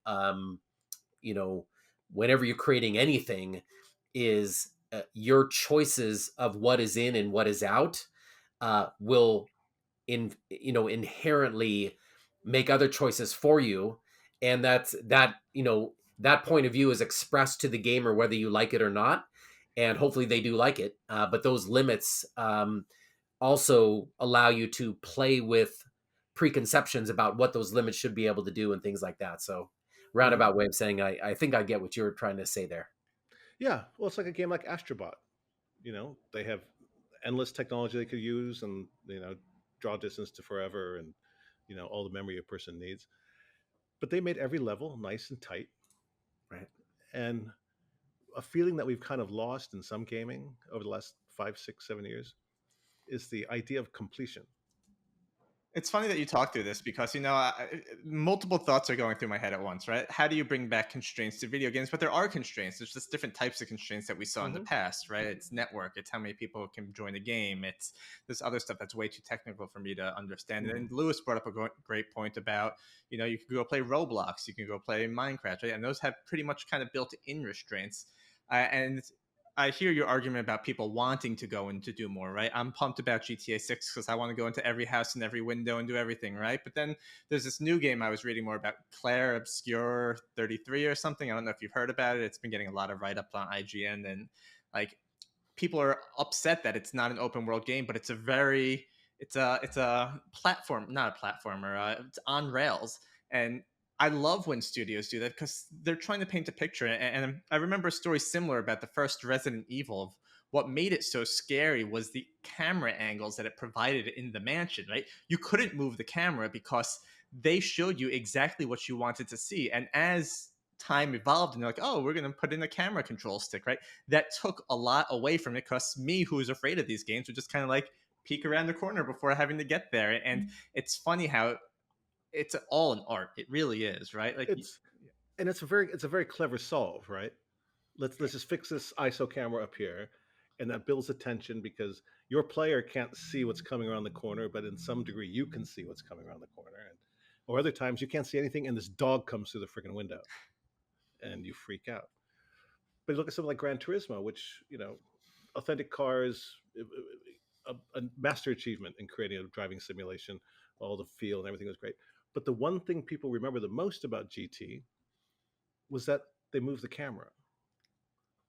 whenever you're creating anything is your choices of what is in and what is out will inherently make other choices for you, and that point of view is expressed to the gamer whether you like it or not, and hopefully they do like it, but those limits also allow you to play with preconceptions about what those limits should be able to do and things like that. So roundabout way of saying I think I get what you're trying to say there. Yeah, well, it's like a game like Astrobot. They have endless technology they could use, and draw distance to forever, and all the memory a person needs. But they made every level nice and tight, Right. and a feeling that we've kind of lost in some gaming over the last 5, 6, 7 years is the idea of completion. It's funny that you talk through this because, multiple thoughts are going through my head at once, right? How do you bring back constraints to video games? But there are constraints. There's just different types of constraints that we saw in the past, right? It's network. It's how many people can join a game. It's this other stuff that's way too technical for me to understand. And Lewis brought up a great point about, you can go play Roblox. You can go play Minecraft, right? And those have pretty much kind of built-in restraints. And I hear your argument about people wanting to go and to do more, right? I'm pumped about GTA 6 because I want to go into every house and every window and do everything, right? But then there's this new game I was reading more about, Claire Obscure 33 or something. I don't know if you've heard about it. It's been getting a lot of write-ups on IGN, and like people are upset that it's not an open world game, but it's a platform, not a platformer. It's on rails, and I love when studios do that because they're trying to paint a picture. And I remember a story similar about the first Resident Evil. What made it so scary was the camera angles that it provided in the mansion, right? You couldn't move the camera because they showed you exactly what you wanted to see. And as time evolved and they're like, oh, we're going to put in a camera control stick, right? That took a lot away from it because me, who was afraid of these games, would just kind of like peek around the corner before having to get there. And it's funny how it's all an art. It really is, right? Like It's a very clever solve, right? let's just fix this ISO camera up here, and that builds attention because your player can't see what's coming around the corner, but in some degree you can see what's coming around the corner, and or other times you can't see anything, and this dog comes through the freaking window, and you freak out. But look at something like Gran Turismo, which authentic cars, a master achievement in creating a driving simulation. All the feel and everything was great. But the one thing people remember the most about GT was that they moved the camera.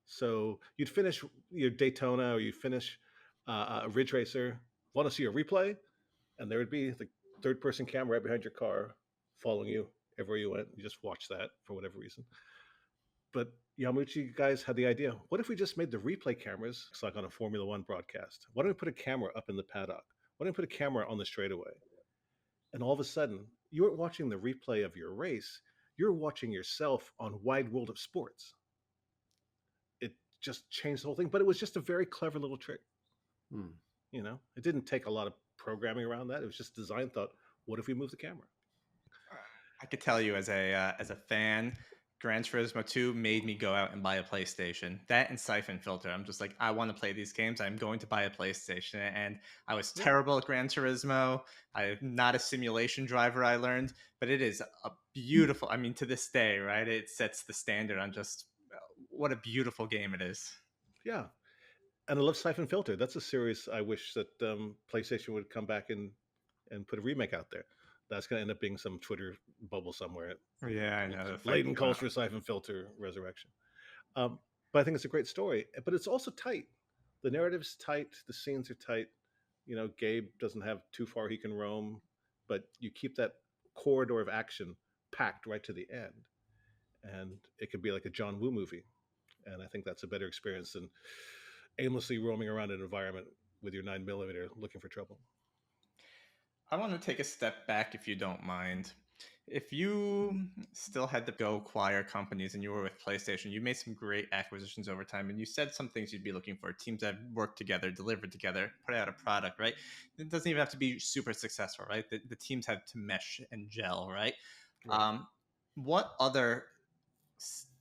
So you'd finish your Daytona or you'd finish a Ridge Racer, want to see a replay, and there would be the third person camera right behind your car following you everywhere you went. You just watch that for whatever reason. But Yamauchi guys had the idea, what if we just made the replay cameras like on a Formula One broadcast? Why don't we put a camera up in the paddock? Why don't we put a camera on the straightaway? And all of a sudden, you weren't watching the replay of your race, you're watching yourself on Wide World of Sports. It just changed the whole thing, but it was just a very clever little trick. It didn't take a lot of programming around that. It was just design thought, what if we move the camera? I could tell you as a fan, Gran Turismo 2 made me go out and buy a PlayStation. That and Siphon Filter. I'm just like, I want to play these games. I'm going to buy a PlayStation. And I was terrible at Gran Turismo. I'm not a simulation driver, I learned. But it is a beautiful, I mean, to this day, right? It sets the standard on just what a beautiful game it is. Yeah. And I love Siphon Filter. That's a series I wish that PlayStation would come back and put a remake out there. That's going to end up being some Twitter bubble somewhere. Yeah, I know. Layden calls for Siphon Filter Resurrection. But I think it's a great story. But it's also tight. The narrative's tight. The scenes are tight. Gabe doesn't have too far he can roam. But you keep that corridor of action packed right to the end. And it could be like a John Woo movie. And I think that's a better experience than aimlessly roaming around an environment with your 9mm looking for trouble. I want to take a step back if you don't mind. If you still had to go acquire companies and you were with PlayStation, you made some great acquisitions over time, and you said some things you'd be looking for. Teams that work together, delivered together, put out a product, right? It doesn't even have to be super successful, right? The teams have to mesh and gel, right? What other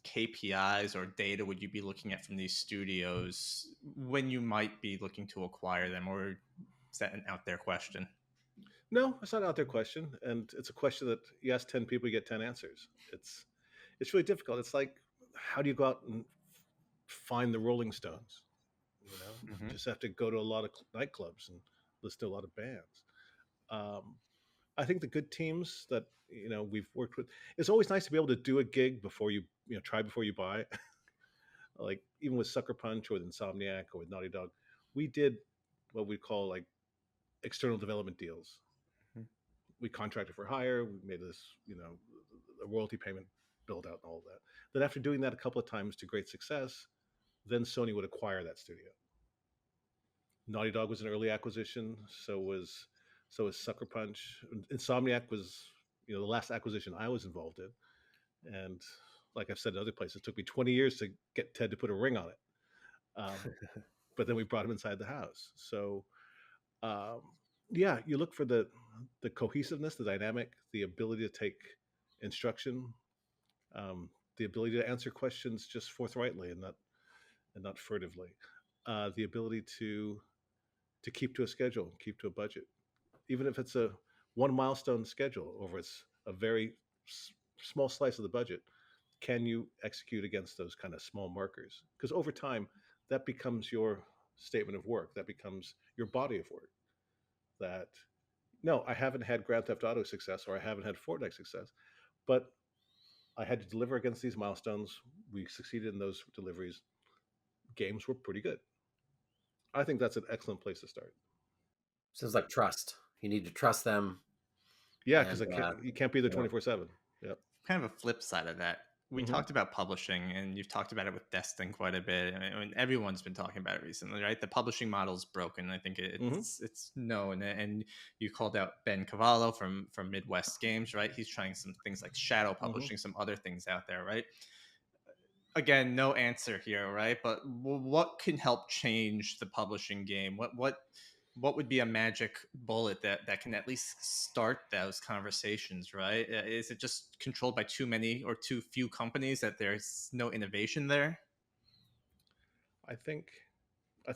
KPIs or data would you be looking at from these studios when you might be looking to acquire them, or is that an out there question? No, it's not an out there question, and it's a question that you ask 10 people, you get 10 answers. It's really difficult. It's like, how do you go out and find the Rolling Stones? You just have to go to a lot of nightclubs and listen to a lot of bands. I think the good teams that we've worked with, it's always nice to be able to do a gig before you try before you buy. Like even with Sucker Punch or with Insomniac or with Naughty Dog, we did what we call like external development deals. We contracted for hire. We made this, a royalty payment build out and all of that. Then after doing that a couple of times to great success, then Sony would acquire that studio. Naughty Dog was an early acquisition. So was Sucker Punch. Insomniac was, the last acquisition I was involved in. And like I've said in other places, it took me 20 years to get Ted to put a ring on it. But then we brought him inside the house. So, you look for the cohesiveness, the dynamic, the ability to take instruction, the ability to answer questions just forthrightly and not furtively, the ability to keep to a schedule, keep to a budget, even if it's a one milestone schedule over it's a very small slice of the budget. Can you execute against those kind of small markers? Because over time, that becomes your statement of work. That becomes your body of work. That, no, I haven't had Grand Theft Auto success or I haven't had Fortnite success, but I had to deliver against these milestones. We succeeded in those deliveries. Games were pretty good. I think that's an excellent place to start. Sounds like trust. You need to trust them. Yeah, because you can't be there 24/7. Yep. Kind of a flip side of that. We talked about publishing, and you've talked about it with Destin quite a bit. I mean, everyone's been talking about it recently, right? The publishing model is broken. I think it's known. And you called out Ben Cavallo from Midwest Games, right? He's trying some things like shadow publishing, some other things out there, right? Again, no answer here, right? But what can help change the publishing game? What would be a magic bullet that can at least start those conversations, right? Is it just controlled by too many or too few companies that there's no innovation there? I think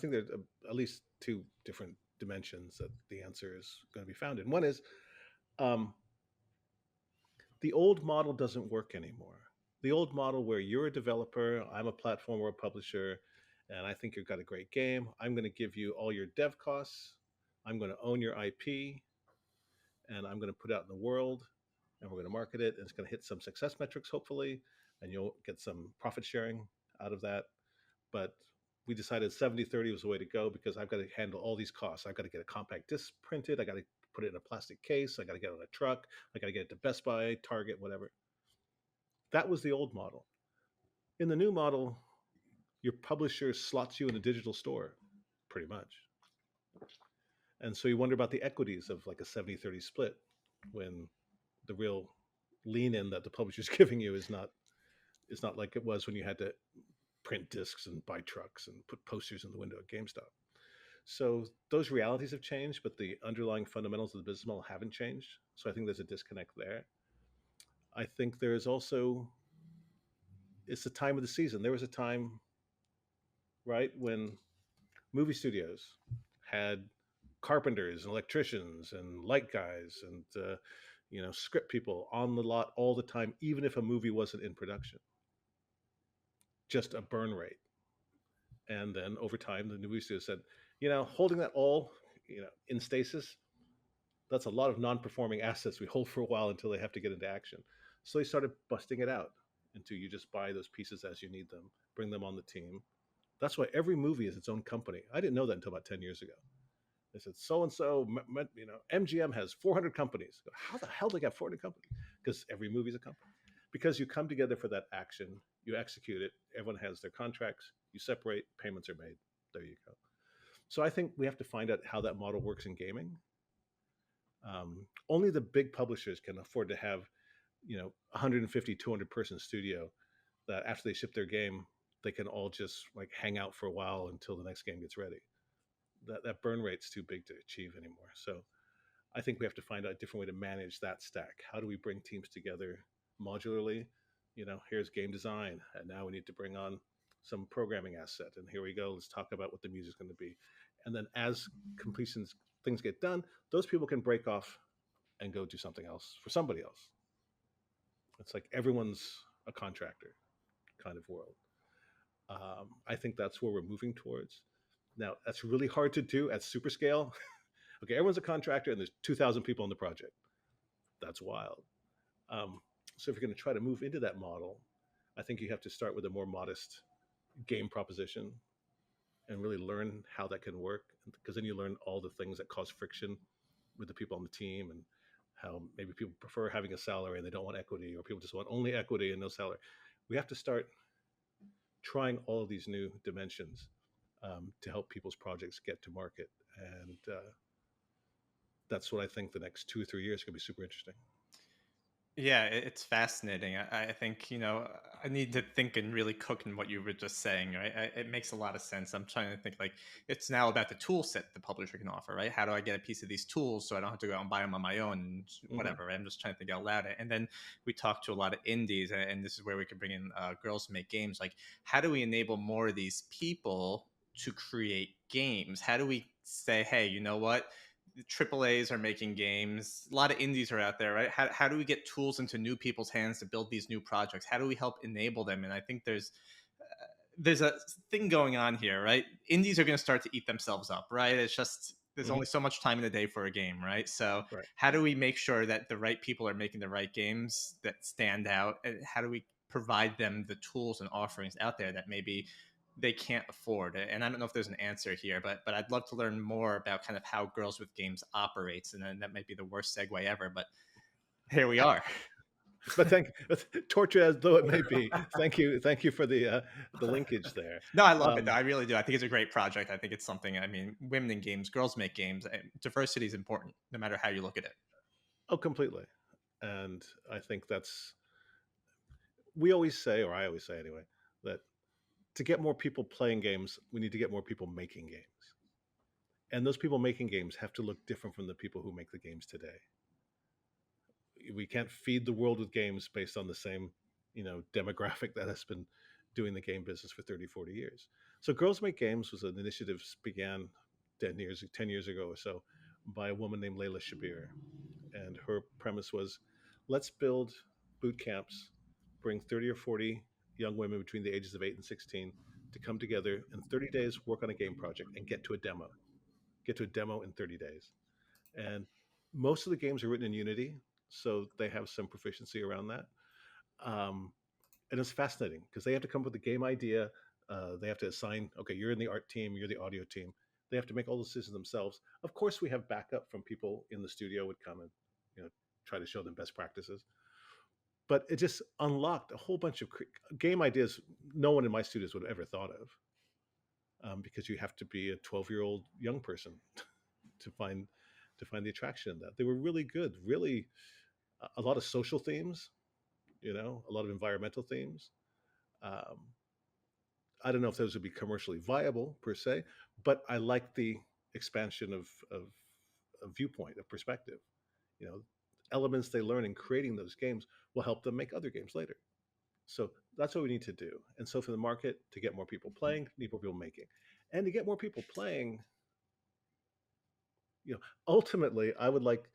there's at least two different dimensions that the answer is going to be found in. One is um, the old model doesn't work anymore. The old model where you're a developer, I'm a platform or a publisher, and I think you've got a great game. I'm going to give you all your dev costs. I'm going to own your IP, and I'm going to put it out in the world, and we're going to market it, and it's going to hit some success metrics, hopefully, and you'll get some profit sharing out of that. But we decided 70/30 was the way to go because I've got to handle all these costs. I've got to get a compact disc printed. I got to put it in a plastic case. I got to get it on a truck. I got to get it to Best Buy, Target, whatever. That was the old model. In the new model, your publisher slots you in a digital store, pretty much. And so you wonder about the equities of like a 70/30 split when the real lean in that the publisher's giving you is not like it was when you had to print discs and buy trucks and put posters in the window at GameStop. So those realities have changed, but the underlying fundamentals of the business model haven't changed. So I think there's a disconnect there. I think there's also it's the time of the season. There was a time, right, when movie studios had carpenters and electricians and light guys and script people on the lot all the time, even if a movie wasn't in production. Just a burn rate. And then over time, the movie studio said, holding that all, in stasis, that's a lot of non-performing assets we hold for a while until they have to get into action. So they started busting it out into you just buy those pieces as you need them, bring them on the team. That's why every movie is its own company. I didn't know that until about 10 years ago. They said so and so, MGM has 400 companies. How the hell do they got 400 companies? Because every movie is a company. Because you come together for that action, you execute it. Everyone has their contracts. You separate, payments are made. There you go. So I think we have to find out how that model works in gaming. Only the big publishers can afford to have, 150, 200 person studio that after they ship their game, they can all just like hang out for a while until the next game gets ready. That burn rate's too big to achieve anymore. So I think we have to find out a different way to manage that stack. How do we bring teams together modularly? Here's game design, and now we need to bring on some programming asset, and here we go. Let's talk about what the music's going to be, and then as completions things get done, those people can break off and go do something else for somebody else. It's like everyone's a contractor kind of world. I think that's where we're moving towards. Now, that's really hard to do at super scale. Okay, everyone's a contractor and there's 2,000 people on the project. That's wild. So if you're going to try to move into that model, I think you have to start with a more modest game proposition and really learn how that can work, because then you learn all the things that cause friction with the people on the team, and how maybe people prefer having a salary and they don't want equity, or people just want only equity and no salary. We have to start trying all of these new dimensions to help people's projects get to market. And that's what I think the next 2 or 3 years could be super interesting. Yeah, it's fascinating. I think, I need to think and really cook in what you were just saying, right? It makes a lot of sense. I'm trying to think like it's now about the tool set the publisher can offer, right? How do I get a piece of these tools so I don't have to go out and buy them on my own, and whatever, right? I'm just trying to think out loud. And then we talk to a lot of indies, and this is where we could bring in girls to make games. Like, how do we enable more of these people to create games? How do we say, hey, you know what? The AAAs are making games. A lot of indies are out there, right? How do we get tools into new people's hands to build these new projects? How do we help enable them? And I think there's a thing going on here, right? Indies are going to start to eat themselves up, right? It's just there's only so much time in the day for a game, right? So Right. how do we make sure that the right people are making the right games that stand out? And how do we provide them the tools and offerings out there that maybe they can't afford it? And I don't know if there's an answer here, but I'd love to learn more about kind of how Girls with Games operates. And then that might be the worst segue ever, but here we are. But torture as though it may be, thank you for the linkage there. No, I love it. I really do. I think it's a great project. I think it's something. I mean, women in games, girls make games. Diversity is important, no matter how you look at it. Oh, completely. And I think we always say, or I always say anyway, that to get more people playing games, we need to get more people making games. And those people making games have to look different from the people who make the games today. We can't feed the world with games based on the same, demographic that has been doing the game business for 30, 40 years. So Girls Make Games was an initiative began 10 years ago or so by a woman named Layla Shabir. And her premise was, let's build boot camps, bring 30 or 40 young women between the ages of 8 and 16 to come together in 30 days, work on a game project, and get to a demo in 30 days. And most of the games are written in Unity, so they have some proficiency around that. Um, and it's fascinating because they have to come up with a game idea. They have to assign, okay, you're in the art team, you're the audio team. They have to make all the decisions themselves. Of course, we have backup from people in the studio would come and, you know, try to show them best practices. But it just unlocked a whole bunch of game ideas no one in my studios would have ever thought of, because you have to be a 12-year-old young person to find the attraction in that. They were really good, really a lot of social themes, a lot of environmental themes. Um, I don't know if those would be commercially viable per se, but I like the expansion of viewpoint, of perspective. You know, elements they learn in creating those games will help them make other games later. So that's what we need to do. And so for the market to get more people playing, need more people making, and to get more people playing, ultimately, I would like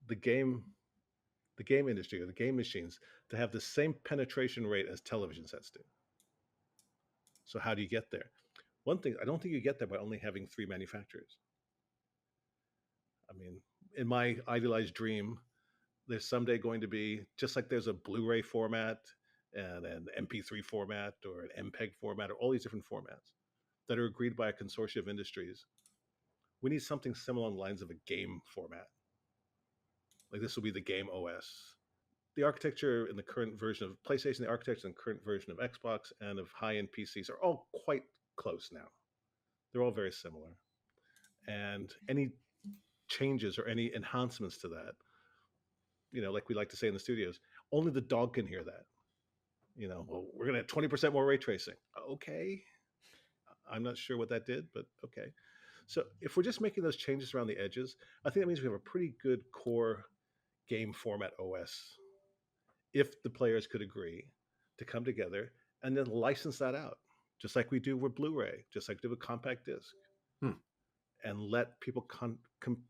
the game the game industry or the game machines to have the same penetration rate as television sets do. So how do you get there? One thing, I don't think you get there by only having 3 manufacturers. I mean, in my idealized dream, there's someday going to be, just like there's a Blu-ray format and an MP3 format or an MPEG format or all these different formats that are agreed by a consortium of industries. We need something similar along the lines of a game format. Like this will be the game OS. The architecture in the current version of PlayStation, the architecture in the current version of Xbox and of high-end PCs are all quite close now. They're all very similar. And any changes or any enhancements to that, like we like to say in the studios, only the dog can hear that. Well, we're going to have 20% more ray tracing. Okay. I'm not sure what that did, but okay. So if we're just making those changes around the edges, I think that means we have a pretty good core game format OS if the players could agree to come together and then license that out, just like we do with Blu-ray, just like we do with compact disc, and let people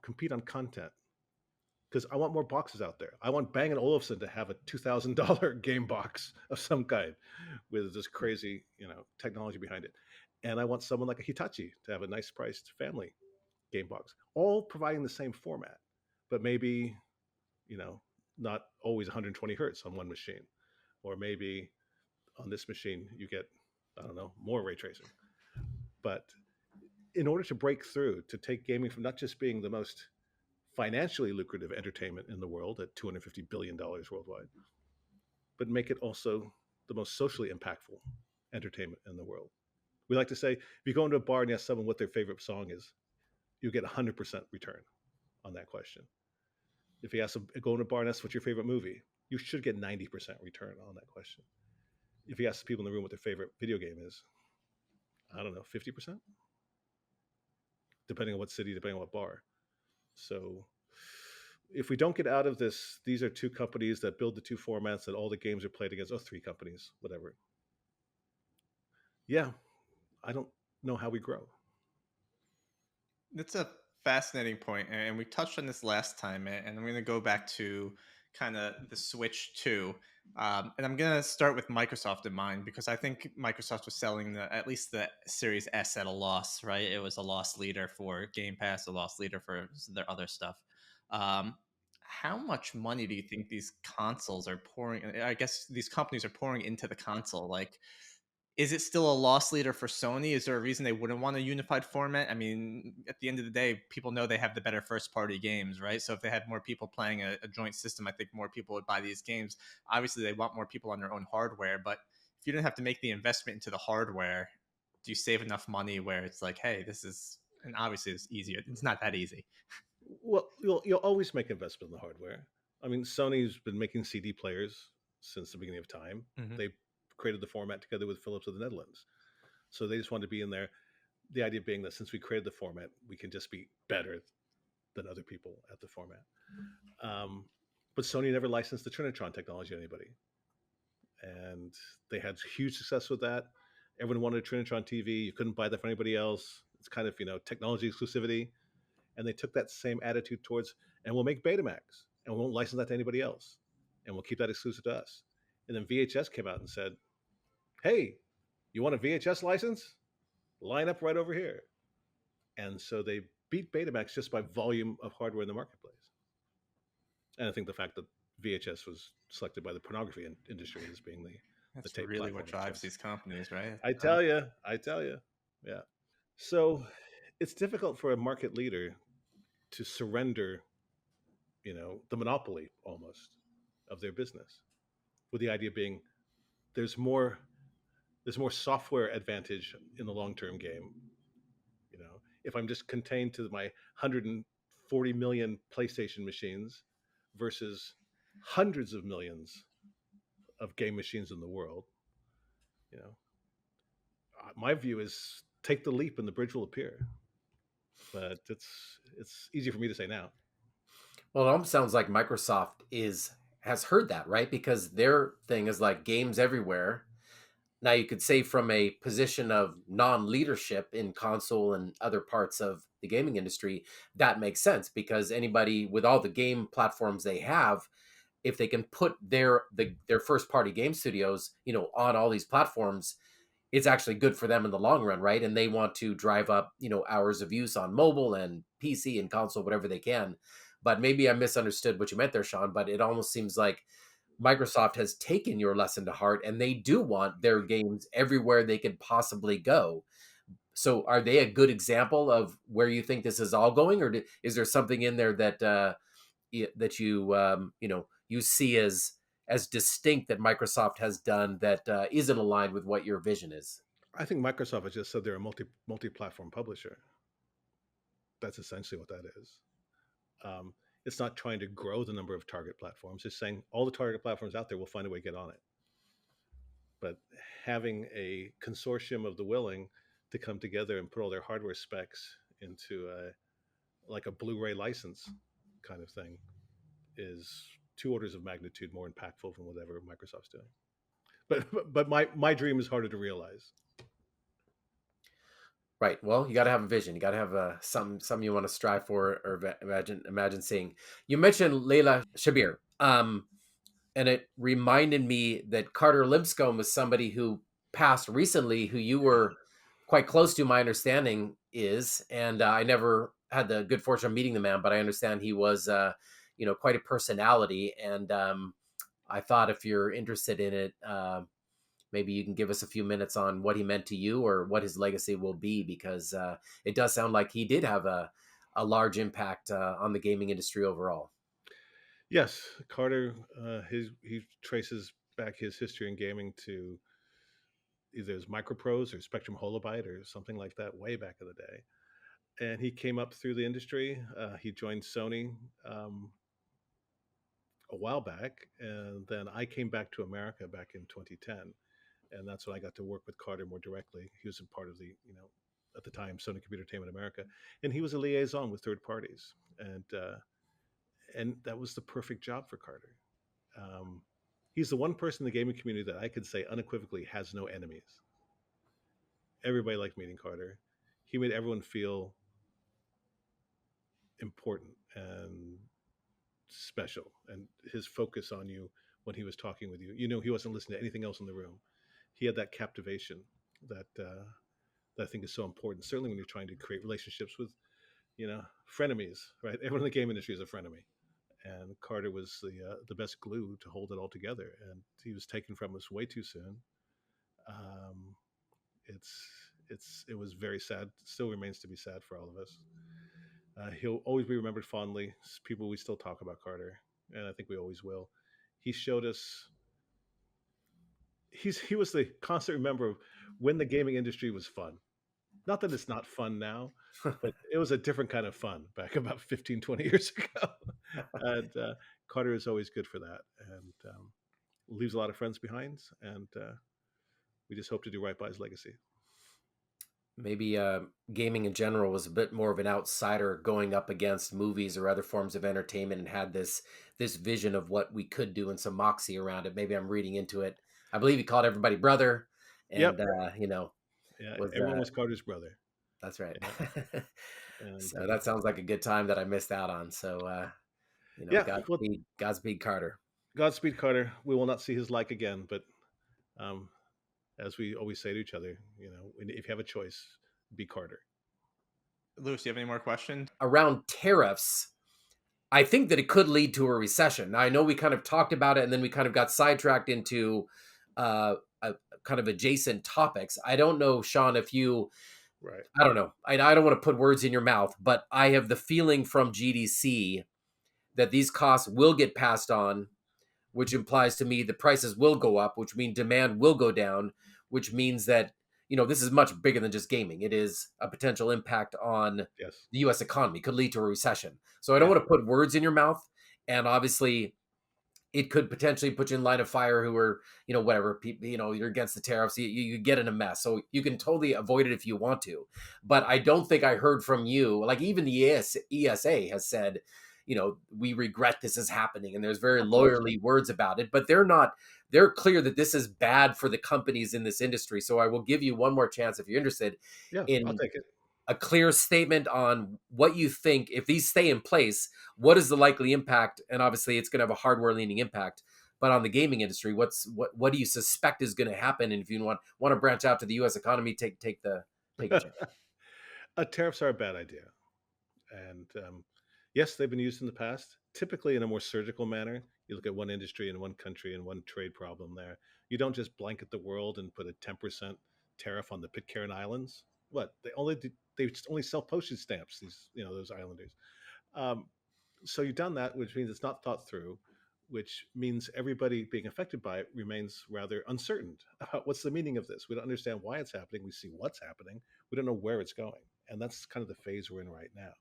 compete on content. Because I want more boxes out there. I want Bang & Olufsen to have a $2,000 game box of some kind with this crazy, technology behind it. And I want someone like a Hitachi to have a nice priced family game box, all providing the same format, but maybe, not always 120 hertz on one machine. Or maybe on this machine, you get, I don't know, more ray tracing. But in order to break through, to take gaming from not just being the most financially lucrative entertainment in the world at $250 billion worldwide, but make it also the most socially impactful entertainment in the world. We like to say, if you go into a bar and you ask someone what their favorite song is, you get 100% return on that question. If you go into a bar and ask what's your favorite movie, you should get 90% return on that question. If you ask the people in the room what their favorite video game is, I don't know, 50%? Depending on what city, depending on what bar. So if we don't get out of this, these are 2 companies that build the 2 formats that all the games are played against, 3 companies, whatever. Yeah, I don't know how we grow. That's a fascinating point, and we touched on this last time, and I'm going to go back to kind of the Switch 2. And I'm going to start with Microsoft in mind because I think Microsoft was selling at least the Series S at a loss, right? It was a loss leader for Game Pass, a loss leader for their other stuff. How much money do you think these consoles are pouring? I guess these companies are pouring into the console. Like, is it still a loss leader for Sony? Is there a reason they wouldn't want a unified format? I mean, at the end of the day, people know they have the better first party games, right? So if they had more people playing a joint system, I think more people would buy these games. Obviously, they want more people on their own hardware, but if you don't have to make the investment into the hardware, do you save enough money where it's like, hey, this is, and obviously it's easier. It's not that easy. Well, you'll always make investment in the hardware. I mean, Sony's been making CD players since the beginning of time. Mm-hmm. They created the format together with Philips of the Netherlands. So they just wanted to be in there. The idea being that since we created the format, we can just be better than other people at the format. But Sony never licensed the Trinitron technology to anybody. And they had huge success with that. Everyone wanted a Trinitron TV. You couldn't buy that for anybody else. It's kind of, technology exclusivity. And they took that same attitude towards, and we'll make Betamax, and we won't license that to anybody else, and we'll keep that exclusive to us. And then VHS came out and said, hey, you want a VHS license? Line up right over here. And so they beat Betamax just by volume of hardware in the marketplace. And I think the fact that VHS was selected by the pornography industry as being the That's tape really what platform of drives choice. these companies, right? I tell you. Yeah. So it's difficult for a market leader to surrender, the monopoly almost of their business, with the idea being there's more software advantage in the long-term game. If I'm just contained to my 140 million PlayStation machines versus hundreds of millions of game machines in the world, you know, my view is take the leap and the bridge will appear. But it's easy for me to say now. Well, it almost sounds like Microsoft has heard that, right? Because their thing is like games everywhere. Now you could say from a position of non-leadership in console and other parts of the gaming industry, that makes sense because anybody with all the game platforms they have, if they can put their first party game studios, on all these platforms, it's actually good for them in the long run, right? And they want to drive up, hours of use on mobile and PC and console, whatever they can. But maybe I misunderstood what you meant there, Shawn, but it almost seems like Microsoft has taken your lesson to heart and they do want their games everywhere they could possibly go. So are they a good example of where you think this is all going, or is there something in there that that you see as distinct that Microsoft has done that isn't aligned with what your vision is? I think Microsoft has just said they're a multi-platform publisher. That's essentially what that is. It's not trying to grow the number of target platforms. It's saying all the target platforms out there will find a way to get on it. But having a consortium of the willing to come together and put all their hardware specs into like a Blu-ray license kind of thing is 2 orders of magnitude more impactful than whatever Microsoft's doing. But my dream is harder to realize. Right. Well, you got to have a vision. You got to have something you want to strive for or imagine seeing. You mentioned Layla Shabir, and it reminded me that Carter Lipscomb was somebody who passed recently, who you were quite close to. My understanding is, and I never had the good fortune of meeting the man, but I understand he was, quite a personality. And I thought if you're interested in it, maybe you can give us a few minutes on what he meant to you or what his legacy will be, because it does sound like he did have a large impact on the gaming industry overall. Yes, Carter, he traces back his history in gaming to either his Microprose or Spectrum Holobyte or something like that way back in the day. And he came up through the industry. He joined Sony a while back, and then I came back to America back in 2010, and that's when I got to work with Carter more directly. He was a part of the, at the time, Sony Computer Entertainment America, and he was a liaison with third parties, and that was the perfect job for Carter. He's the one person in the gaming community that I could say unequivocally has no enemies. Everybody liked meeting Carter. He made everyone feel important and special, and his focus on you when he was talking with you, he wasn't listening to anything else in the room. He had that captivation that I think is so important, certainly when you're trying to create relationships with frenemies, right? Everyone in the game industry is a frenemy, and Carter was the best glue to hold it all together, and he was taken from us way too soon. It was very sad. It still remains to be sad for all of us. He'll always be remembered fondly. People, we still talk about Carter, and I think we always will. He showed us. He was the constant remember of when the gaming industry was fun. Not that it's not fun now, but it was a different kind of fun back about 15, 20 years ago. And Carter is always good for that, and leaves a lot of friends behind. And we just hope to do right by his legacy. Maybe gaming in general was a bit more of an outsider going up against movies or other forms of entertainment, and had this vision of what we could do and some moxie around it. Maybe I'm reading into it. I believe he called everybody brother, Yep. and Yeah. was Everyone was Carter's brother. that's right. Yeah. And So that sounds like a good time that I missed out on. So yeah. Well, Godspeed, Carter. Godspeed, Carter. We will not see his like again. But um, as we always say to each other, if you have a choice, be Carter. Lewis, do you have any more questions? Around tariffs, I think that it could lead to a recession. Now, I know we kind of talked about it, and then we kind of got sidetracked into a kind of adjacent topics. I don't know, Shawn, if you, Right. I don't know. I don't want to put words in your mouth, but I have the feeling from GDC that these costs will get passed on, which implies to me the prices will go up, which means demand will go down, which means that, this is much bigger than just gaming. It is a potential impact on Yes. the US economy, could lead to a recession. So I don't Yeah. want to put words in your mouth. And obviously, it could potentially put you in line of fire who are, whatever, you're against the tariffs, you get in a mess. So you can totally avoid it if you want to. But I don't think I heard from you, like even the ESA has said, we regret this is happening. And there's very Of course. lawyerly words about it, but they're clear that this is bad for the companies in this industry. So I will give you one more chance if you're interested Yeah. I'll in take it. a clear statement on what you think, if these stay in place, what is the likely impact? And obviously it's going to have a hardware leaning impact, but on the gaming industry, what do you suspect is going to happen? And if you want to branch out to the US economy, take a chance. Tariffs are a bad idea. And yes, they've been used in the past, typically in a more surgical manner. You look at one industry in one country and one trade problem there. You don't just blanket the world and put a 10% tariff on the Pitcairn Islands. What they just only sell postage stamps. Those islanders. Um, so you've done that, which means it's not thought through, which means everybody being affected by it remains rather uncertain about what's the meaning of this. We don't understand why it's happening. We see what's happening. We don't know where it's going, and that's kind of the phase we're in right now.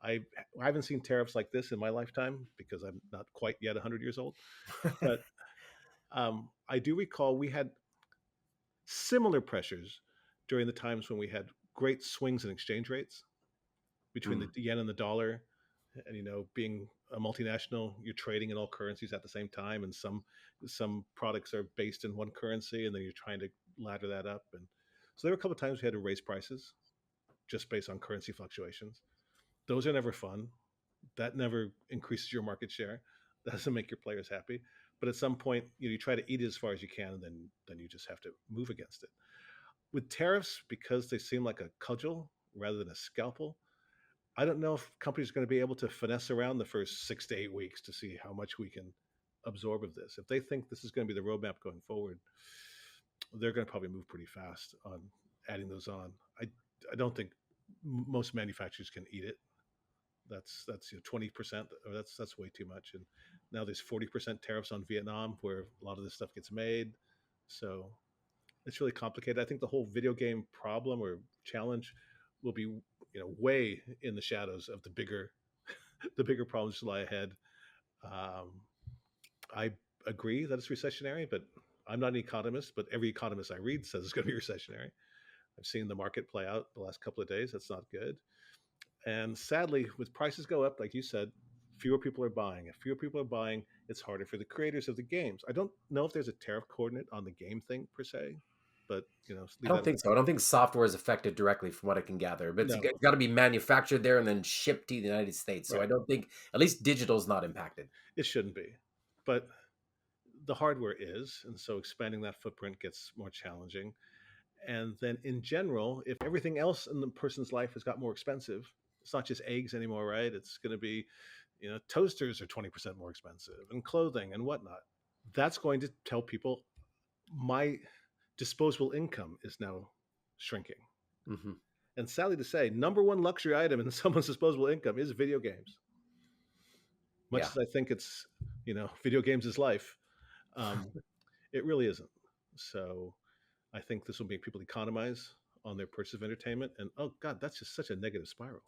I I haven't seen tariffs like this in my lifetime because I'm not quite yet 100 years old. But I do recall we had similar pressures during the times when we had great swings in exchange rates between the Mm. yen and the dollar, and being a multinational, you're trading in all currencies at the same time, and some products are based in one currency, and then you're trying to ladder that up. And so there were a couple of times we had to raise prices just based on currency fluctuations. Those are never fun. That never increases your market share. That doesn't make your players happy. But at some point, you try to eat it as far as you can, and then you just have to move against it. With tariffs, because they seem like a cudgel rather than a scalpel, I don't know if companies are going to be able to finesse around the first 6 to 8 weeks to see how much we can absorb of this. If they think this is going to be the roadmap going forward, they're going to probably move pretty fast on adding those on. I don't think most manufacturers can eat it. That's 20%, or that's way too much. And now there's 40% tariffs on Vietnam, where a lot of this stuff gets made. So it's really complicated. I think the whole video game problem or challenge will be way in the shadows of the bigger the bigger problems that lie ahead. Um, I agree that it's recessionary, but I'm not an economist. But every economist I read says it's going to be recessionary. I've seen the market play out the last couple of days. That's not good. And sadly, with prices go up, like you said, fewer people are buying. If fewer people are buying, it's harder for the creators of the games. I don't know if there's a tariff coordinate on the game thing per se, but I leave don't that. think so. I don't think software is affected directly from what I can gather, but it's No, got to be manufactured there and then shipped to the United States. So I right. don't think, at least digital is not impacted. It shouldn't be, but the hardware is, and so expanding that footprint gets more challenging. And then in general, if everything else in the person's life has got more expensive, it's not just eggs anymore, right? It's going to be, toasters are 20% more expensive, and clothing and whatnot. That's going to tell people my disposable income is now shrinking. Hmm. And sadly to say, number one luxury item in someone's disposable income is video games. Much Yeah. as I think it's, video games is life, um, it really isn't. So I think this will make people economize on their purchase of entertainment. And oh God, that's just such a negative spiral.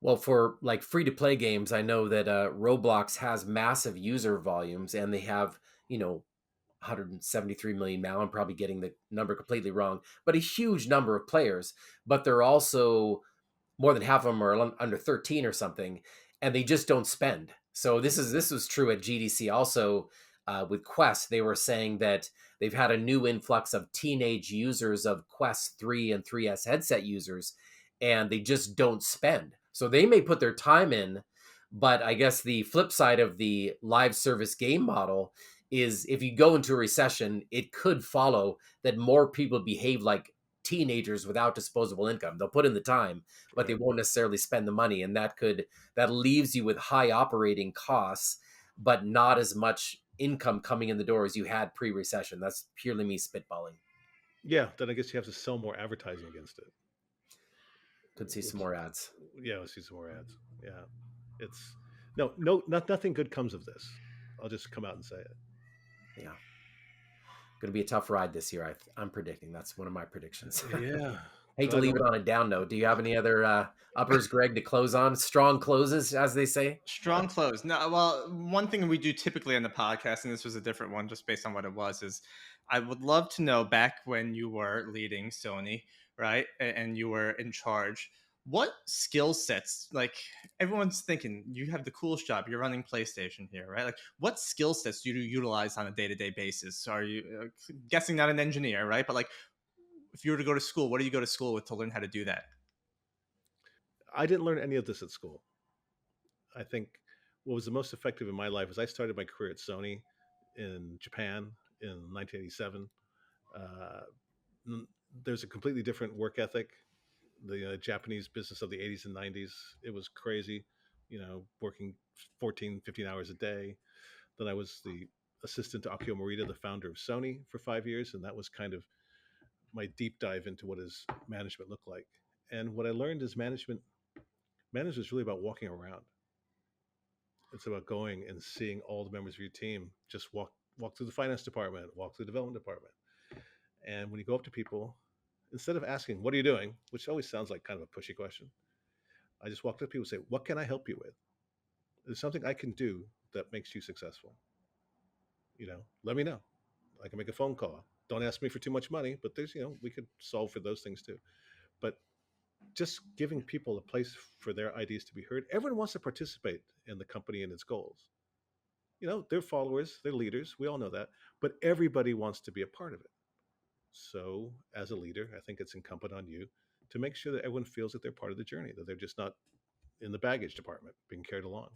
Well, for like free to play games, I know that Roblox has massive user volumes and they have, 173 million now. I'm probably getting the number completely wrong, but a huge number of players. But they're also more than half of them are under 13 or something, and they just don't spend. So this was true at GDC also. with Quest, they were saying that they've had a new influx of teenage users of Quest 3 and 3S headset users, and they just don't spend. So they may put their time in, but I guess the flip side of the live service game model is if you go into a recession, it could follow that more people behave like teenagers without disposable income. They'll put in the time, but they Right. won't necessarily spend the money, and that leaves you with high operating costs, but not as much income coming in the door as you had pre-recession. That's purely me spitballing. Yeah, then I guess you have to sell more advertising against it. Could see some Which, more ads. yeah, let's see some more ads. Yeah, it's nothing good comes of this. I'll just come out and say it. Yeah, going to be a tough ride this year. I'm predicting. That's one of my predictions. Yeah, Hate to glad leave we're it on a down note. Do you have any other uppers, Greg, to close on? Strong closes, as they say. Strong close. No, well, one thing we do typically on the podcast, and this was a different one just based on what it was, is I would love to know back when you were leading Sony, right? And you were in charge. What skill sets, like everyone's thinking, you have the coolest job, you're running PlayStation here, right? Like, what skill sets do you utilize on a day to day basis? Are you guessing not an engineer, right? But like, if you were to go to school, what do you go to school with to learn how to do that? I didn't learn any of this at school. I think what was the most effective in my life is I started my career at Sony in Japan in 1987. Uh, there's a completely different work ethic. The Japanese business of the 80s and 90s, it was crazy, working 14, 15 hours a day. Then I was the assistant to Akio Morita, the founder of Sony, for 5 years. And that was kind of my deep dive into what does management look like. And what I learned is management is really about walking around. It's about going and seeing all the members of your team. Just walk through the finance department, walk through the development department. And when you go up to people, instead of asking, "What are you doing?" which always sounds like kind of a pushy question, I just walk up to people and say, "What can I help you with? There's something I can do that makes you successful. Let me know. I can make a phone call. Don't ask me for too much money, but we could solve for those things too." But just giving people a place for their ideas to be heard. Everyone wants to participate in the company and its goals. They're followers, they're leaders. We all know that, but everybody wants to be a part of it. So, as a leader, I think it's incumbent on you to make sure that everyone feels that they're part of the journey, that they're just not in the baggage department being carried along,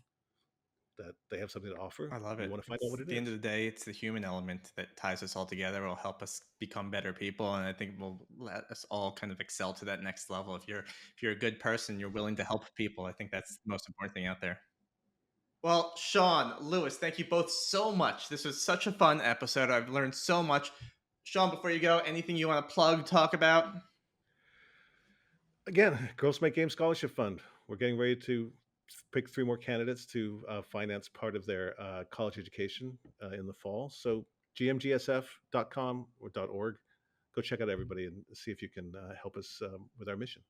that they have something to offer. I love You it. want to find out It's what at it the end of is. the day, it's the human element that ties us all together. Will help us become better people, and I think will let us all kind of excel to that next level. If you're a good person, you're willing to help people. I think that's the most important thing out there. Well, Shawn, Lewis, thank you both so much. This was such a fun episode. I've learned so much. Shawn, before you go, anything you want to plug, talk about? Again, Girls Make Games Scholarship Fund. We're getting ready to pick 3 more candidates to finance part of their college education in the fall. So gmgsf.com or .org. Go check out everybody and see if you can help us with our mission.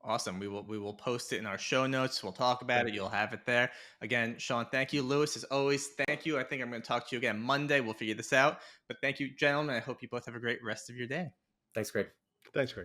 Awesome. We will post it in our show notes. We'll talk about it. Thank you. You'll have it there. Again, Shawn, thank you. Lewis, as always, thank you. I think I'm going to talk to you again Monday. We'll figure this out. But thank you, gentlemen. I hope you both have a great rest of your day. Thanks, Greg. Thanks, Greg.